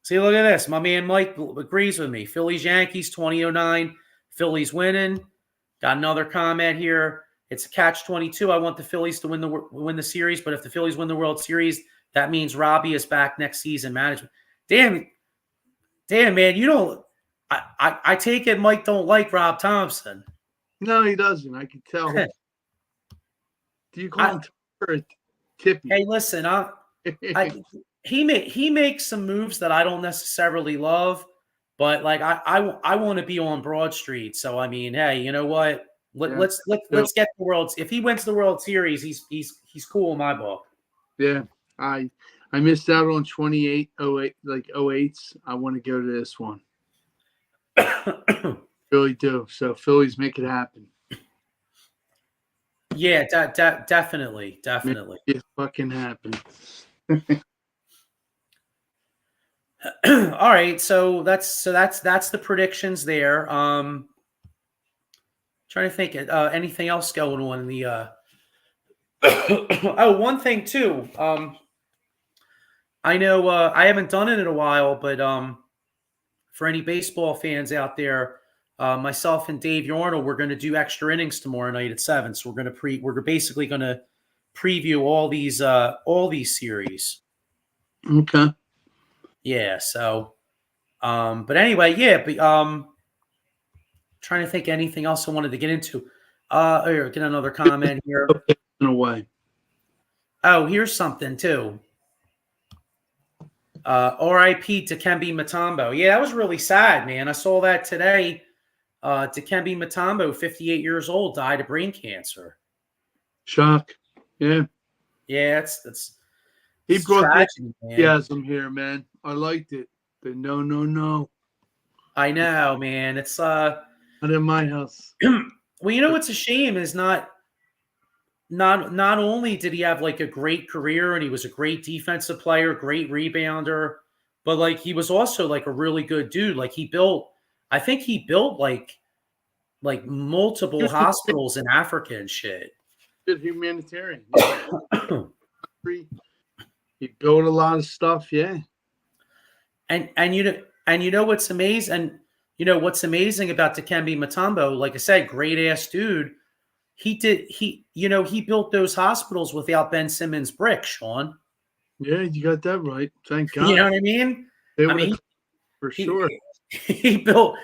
A: See, look at this. My man Mike agrees with me. Phillies Yankees 2009. Phillies winning. Got another comment here. It's a catch-22. I want the Phillies to win the series, but if the Phillies win the World Series, that means Robbie is back next season. Management. Damn, man. You don't. I take it Mike don't like Rob Thompson.
B: No, he doesn't. I can tell. Do you call him Tippy?
A: Hey, listen, he makes some moves that I don't necessarily love, but like I want to be on Broad Street. So I mean, hey, you know what? Let's get the World. If he wins the World Series, he's cool in my book.
B: Yeah, I missed out on 28, 08, like 08s. I want to go to this one. Really do. So Phillies make it happen.
A: Yeah, definitely.
B: Make it fucking happen.
A: All right, so that's the predictions there. Trying to think anything else going on in the oh, one thing too. I know I haven't done it in a while, but for any baseball fans out there, myself and Dave Yarnell, we're going to do extra innings tomorrow night at 7. So we're basically going to preview all these series.
B: Okay.
A: Yeah. So, but anyway, yeah. But, trying to think anything else I wanted to get into. Here, get another comment here.
B: In a way.
A: Oh, here's something too. R.I.P. Dikembe Mutombo. Yeah, that was really sad, man. I saw that today. Dikembe Mutombo, 58 years old, died of brain cancer.
B: Shock. Yeah.
A: Yeah, it's
B: he brought
A: tragedy,
B: the enthusiasm here, man. I liked it. The no.
A: I know, man. It's
B: not in my house.
A: Well, you know what's a shame is not only did he have like a great career and he was a great defensive player, great rebounder, but like he was also like a really good dude. Like I think he built like multiple hospitals in Africa and shit.
B: Good humanitarian. He built a lot of stuff, yeah.
A: And you know what's amazing? And you know what's amazing about Dikembe Mutombo? Like I said, great ass dude. He built those hospitals without Ben Simmons' brick, Sean.
B: Yeah, you got that right. Thank God.
A: You know what I mean?
B: For sure.
A: He built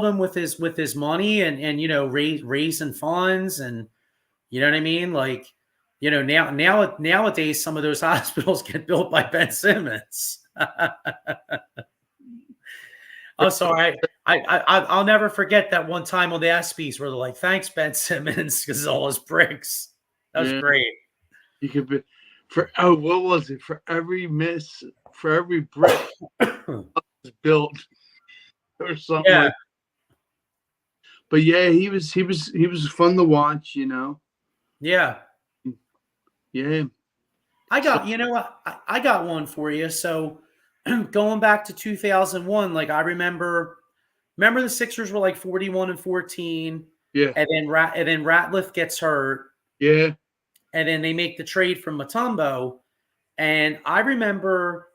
A: them with his money and you know raising funds and you know what I mean? Like, you know, nowadays some of those hospitals get built by Ben Simmons. Oh, sorry. I'll never forget that one time on the ESPYs where they're like, "Thanks, Ben Simmons, because all his bricks." That was great.
B: You could be what was it? For every brick built or something.
A: Yeah.
B: Like. But yeah, he was fun to watch, you know.
A: Yeah.
B: Yeah.
A: I got one for you. So going back to 2001, like I remember the Sixers were like 41-14.
B: Yeah.
A: And then Ratliff gets hurt.
B: Yeah.
A: And then they make the trade from Mutombo. And I remember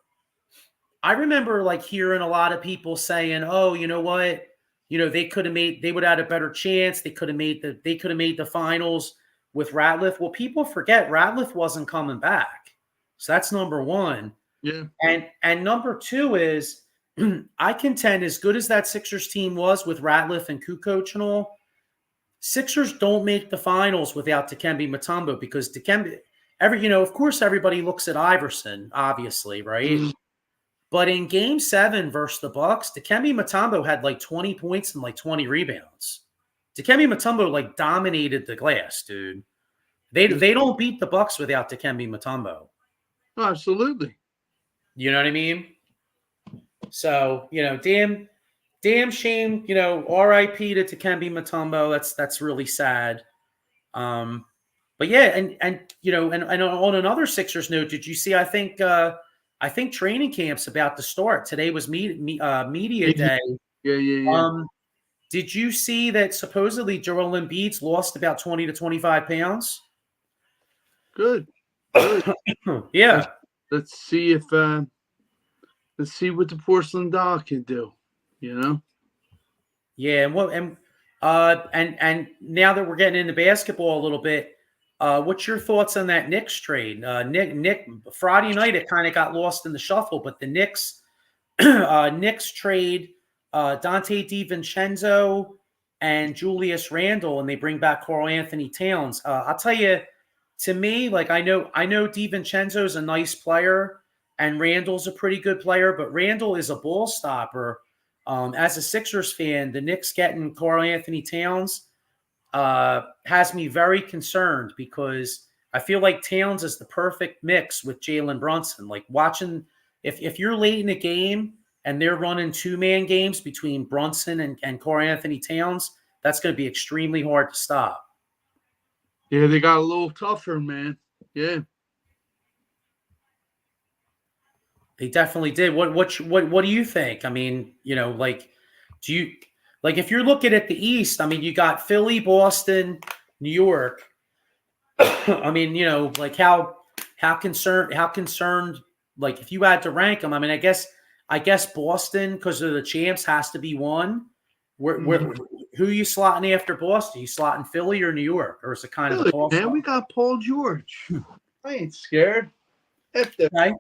A: like hearing a lot of people saying, "Oh, you know what? You know, they would have had a better chance. They could have made the finals with Ratliff." Well, people forget Ratliff wasn't coming back. So that's number one.
B: Yeah.
A: And number two is I contend as good as that Sixers team was with Ratliff and Kukoc and all, Sixers don't make the finals without Dikembe Mutombo because Dikembe of course, everybody looks at Iverson, obviously, right?
B: Mhm.
A: But in Game 7 versus the Bucs, Dikembe Mutombo had like 20 points and like 20 rebounds. Dikembe Mutombo like dominated the glass, dude. They don't beat the Bucs without Dikembe Mutombo.
B: Absolutely.
A: You know what I mean? So, damn shame, RIP to Dikembe Mutombo. That's really sad. But yeah, and on another Sixers note, did you see? I think training camp's about to start. Today was media day.
B: Yeah.
A: Did you see that supposedly Joel Embiid's lost about 20 to 25 pounds?
B: Good.
A: Yeah.
B: Let's see if let's see what the porcelain doll can do.
A: Yeah, and now that we're getting into basketball a little bit, what's your thoughts on that Knicks trade? Nick Friday night it kind of got lost in the shuffle, but the Knicks trade Dante DiVincenzo and Julius Randle, and they bring back Karl Anthony Towns. I'll tell you, to me, like I know DiVincenzo's a nice player, and Randle's a pretty good player, but Randle is a ball stopper. As a Sixers fan, the Knicks getting Karl Anthony Towns has me very concerned because I feel like Towns is the perfect mix with Jalen Brunson. Like watching, if you're late in a game and they're running 2-man games between Brunson and Karl Anthony Towns, that's going to be extremely hard to stop.
B: Yeah, they got a little tougher, man. Yeah.
A: They definitely did. What do you think? I mean, do you if you're looking at the East? I mean, you got Philly, Boston, New York. I mean, like how concerned like if you had to rank them. I mean, I guess Boston because of the champs has to be one. Where who are you slotting after Boston? You slotting Philly or New York, or is it kind of a toss?
B: Man, we got Paul George. I ain't scared.
A: Okay.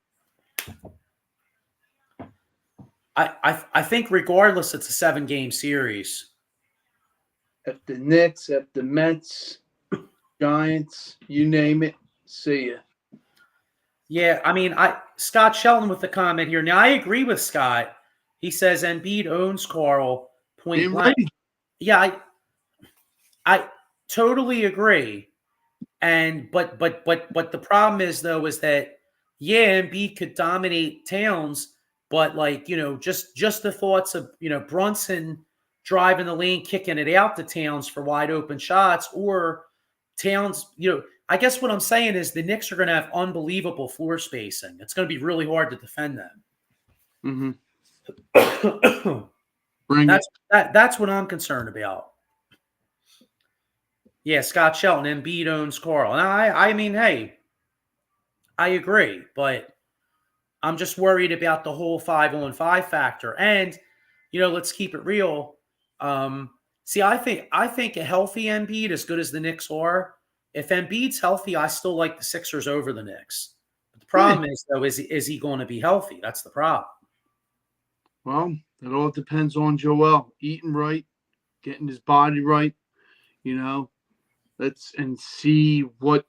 A: I think regardless, it's a 7-game series.
B: If the Knicks, if the Mets, Giants, you name it, see ya.
A: Yeah, I mean, Scott Shelton with the comment here. Now I agree with Scott. He says Embiid owns Karl point blank.
B: Ready.
A: Yeah, I totally agree. And but the problem is though is that Embiid could dominate Towns, but just the thoughts of Brunson driving the lane, kicking it out to Towns for wide open shots, or Towns, I guess what I'm saying is the Knicks are going to have unbelievable floor spacing. It's going to be really hard to defend them.
B: Bring it.
A: That's what I'm concerned about. Yeah, Scott Shelton, Embiid owns Karl. And I mean, hey, I agree, but I'm just worried about the whole 5-on-5 factor. And, let's keep it real. See, I think a healthy Embiid, as good as the Knicks are, if Embiid's healthy, I still like the Sixers over the Knicks. But the problem is, though, is he going to be healthy? That's the problem.
B: Well, it all depends on Joel eating right, getting his body right. Let's see what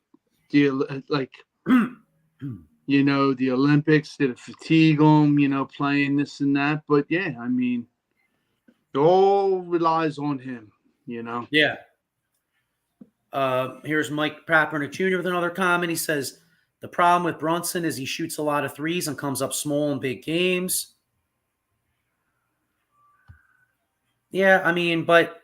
B: the the Olympics did it fatigue him, playing this and that. But yeah, I mean, it all relies on him.
A: Yeah. Here's Mike Papernick Jr. with another comment. He says the problem with Brunson is he shoots a lot of threes and comes up small in big games. Yeah, I mean, but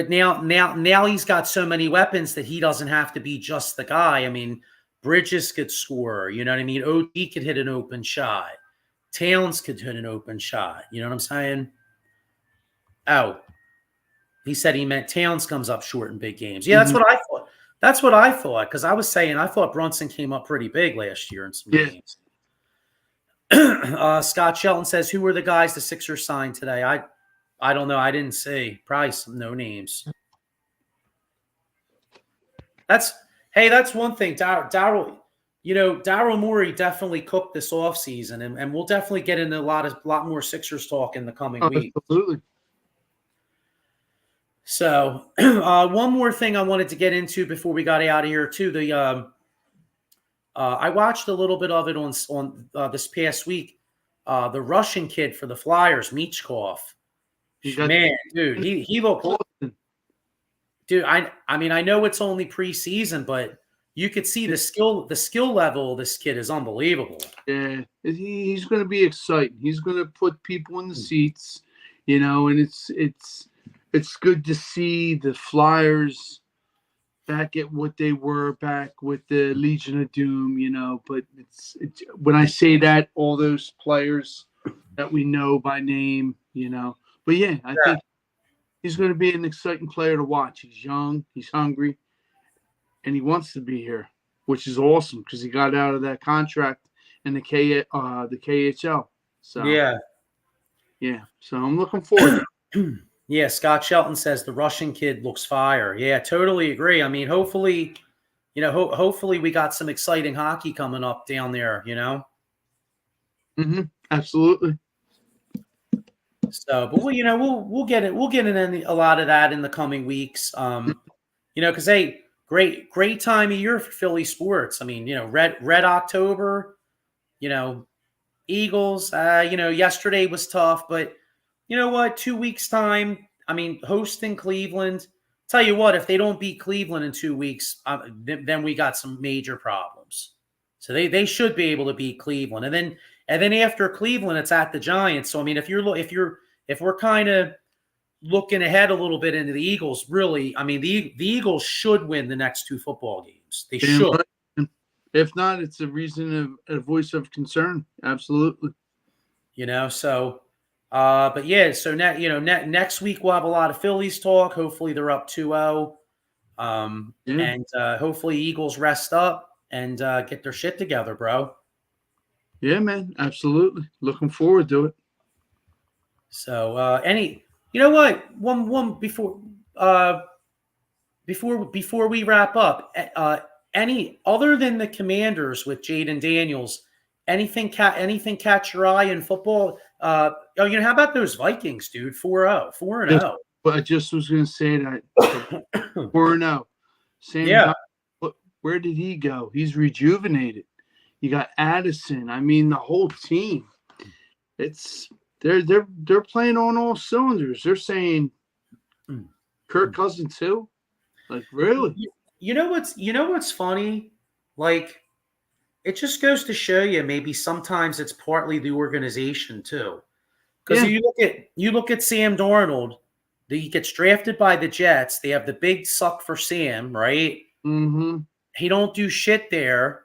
A: now he's got so many weapons that he doesn't have to be just the guy. I mean, Bridges could score. You know what I mean? OD could hit an open shot. Towns could hit an open shot. You know what I'm saying? Oh, he said he meant Towns comes up short in big games. Yeah, that's what I thought. That's what I thought because I was saying I thought Brunson came up pretty big last year in some games. Scott Shelton says, "Who were the guys the Sixers signed today?" I don't know. I didn't see. Probably some no names. That's one thing. Daryl Morey definitely cooked this offseason, and we'll definitely get into a lot more Sixers talk in the coming week.
B: Absolutely.
A: So, one more thing I wanted to get into before we got out of here too. I watched a little bit of it on this past week. The Russian kid for the Flyers, Michkov. Man, dude, he looked. Dude, I mean, I know it's only preseason, but you could see the skill level of this kid is unbelievable.
B: Yeah, he's going to be exciting. He's going to put people in the seats, and it's good to see the Flyers back at what they were back with the Legion of Doom, But it's when I say that, all those players that we know by name, But yeah, I think he's going to be an exciting player to watch. He's young, he's hungry, and he wants to be here, which is awesome because he got out of that contract in the KHL. So yeah. So I'm looking forward to it.
A: Yeah, Scott Shelton says the Russian kid looks fire. Yeah, totally agree. I mean, hopefully, hopefully we got some exciting hockey coming up down there,
B: Absolutely.
A: So, but we'll get it. We'll get in a lot of that in the coming weeks. Because hey, great time of year for Philly sports. I mean, Red October. Eagles. Yesterday was tough, but you know what? 2 weeks time. I mean, hosting Cleveland. Tell you what, if they don't beat Cleveland in 2 weeks, then we got some major problems. So they should be able to beat Cleveland, and then after Cleveland, it's at the Giants. So I mean, if we're kind of looking ahead a little bit into the Eagles, really, I mean, the Eagles should win the next 2 football games. They should.
B: If not, it's a voice of concern. Absolutely.
A: So, but yeah, so next week we'll have a lot of Phillies talk. Hopefully they're up 2-0. And hopefully Eagles rest up and get their shit together, bro. Yeah,
B: man. Absolutely. Looking forward to it.
A: So, one before we wrap up, any other than the Commanders with Jaden Daniels, anything catch your eye in football? How about those Vikings, dude? 4-0.
B: But I just was going to say that 4-0. Sam, where did he go? He's rejuvenated. You got Addison. I mean, the whole team. They're playing on all cylinders. They're saying Kirk Cousins too. Like, really?
A: You know what's funny? Like, it just goes to show you maybe sometimes it's partly the organization too. Because you look at Sam Darnold, he gets drafted by the Jets. They have the big suck for Sam, right?
B: Mm-hmm.
A: He don't do shit there.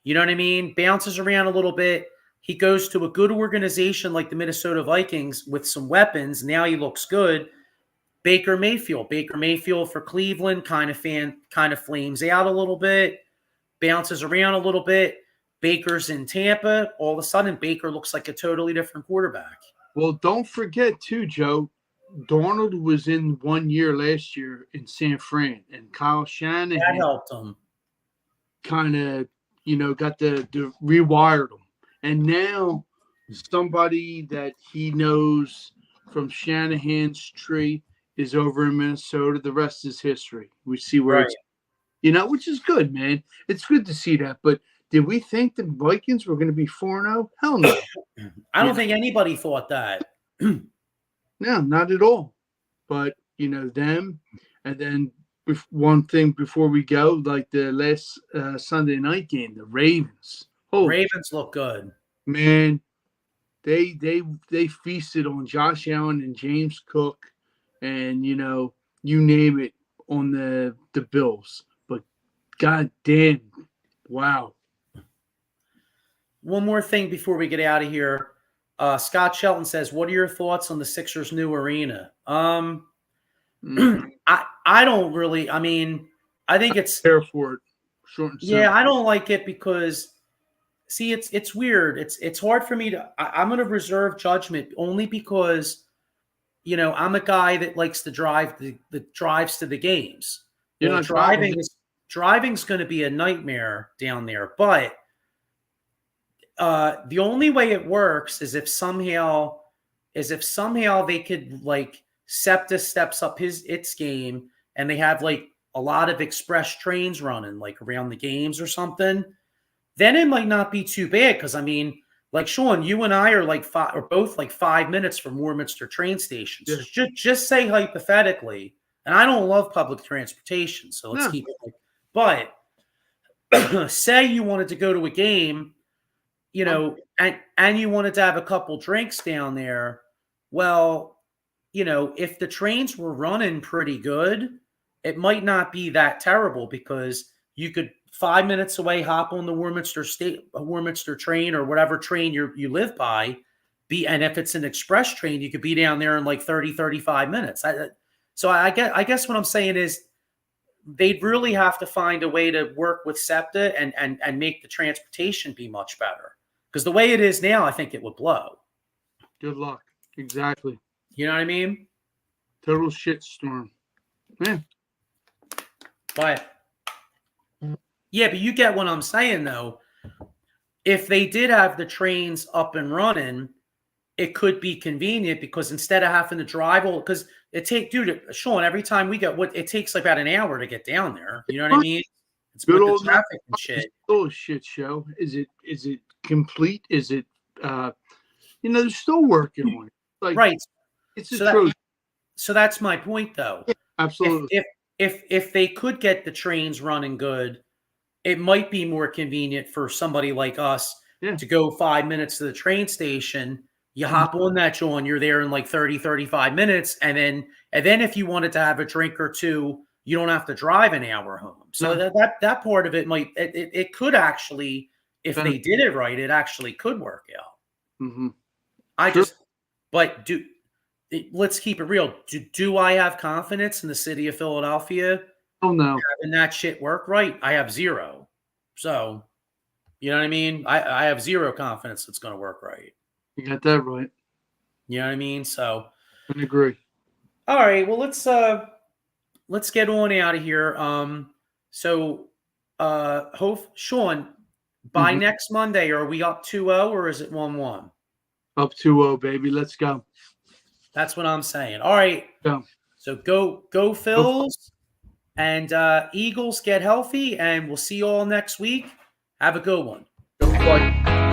A: You know what I mean? Bounces around a little bit. He goes to a good organization like the Minnesota Vikings with some weapons. Now he looks good. Baker Mayfield for Cleveland kind of flames out a little bit, bounces around a little bit. Baker's in Tampa. All of a sudden, Baker looks like a totally different quarterback.
B: Well, don't forget too, Joe. Darnold was in 1 year last year in San Fran, and Kyle Shanahan
A: that helped him.
B: Kind of, got the rewired him, and now somebody that he knows from Shanahan's tree is over in Minnesota. The rest is history. We see where it's, which is good, man. It's good to see that. But did we think the Vikings were going to be 4-0? Hell no.
A: I don't think anybody thought that.
B: No, not at all. But, them. And then one thing before we go, like the last Sunday night game, the Ravens.
A: Ravens look good.
B: Man, they feasted on Josh Allen and James Cook and, you name it on the Bills. But God damn, wow.
A: One more thing before we get out of here. Scott Shelton says, what are your thoughts on the Sixers' new arena? I don't really, I mean, I think it's
B: care for it. Short and simple.
A: Yeah, I don't like it because see, it's weird. It's hard for me to I'm going to reserve judgment only because I'm a guy that likes to drive the drives to the games. Driving's going to be a nightmare down there, but the only way it works is if somehow they could like SEPTA steps up its game and they have like a lot of express trains running like around the games or something. then it might not be too bad because I mean, like Sean, you and I are both like 5 minutes from Warminster train station. So just say hypothetically, and I don't love public transportation, so let's keep it but say you wanted to go to a game, you know, and you wanted to have a couple drinks down there. Well, you know, if the trains were running pretty good, it might not be that terrible because you could 5 minutes away hop on the Warminster train or whatever train you live by, and if it's an express train, you could be down there in like 35 minutes. So I guess what I'm saying is they'd really have to find a way to work with SEPTA and make the transportation be much better. Because the way it is now, I think it would blow.
B: Good luck. Exactly.
A: You know what I mean?
B: Total shitstorm. Yeah.
A: But you get what I'm saying, though. If they did have the trains up and running, it could be convenient because instead of having to drive, because Sean, every time we get it takes like about an hour to get down there. You know what I mean? It's
B: good
A: with
B: old
A: the traffic and shit.
B: Still a shit show. Is it complete? Is it they're still working on it. Like,
A: right.
B: It's atrocious.
A: So that's my point, though.
B: Yeah, absolutely.
A: If they could get the trains running good, it might be more convenient for somebody like us to go 5 minutes to the train station. You hop on that, John, you're there in like 35 minutes. And then if you wanted to have a drink or two, you don't have to drive an hour home. So that part of it it could actually, if they did it right, it actually could work out.
B: Mm-hmm.
A: Let's keep it real. Do I have confidence in the city of Philadelphia?
B: Oh, no.
A: Having that shit work right? I have zero. So, you know what I mean? I have zero confidence it's going to work right.
B: You got that right.
A: You know what I mean? So,
B: I agree.
A: All right. Well, let's get on out of here. Sean, by next Monday, are we up 2-0 or is it 1-1?
B: Up 2-0, baby. Let's go.
A: That's what I'm saying. All right.
B: Go.
A: So go Phils and Eagles, get healthy, and we'll see you all next week. Have a good one.
B: Go fight.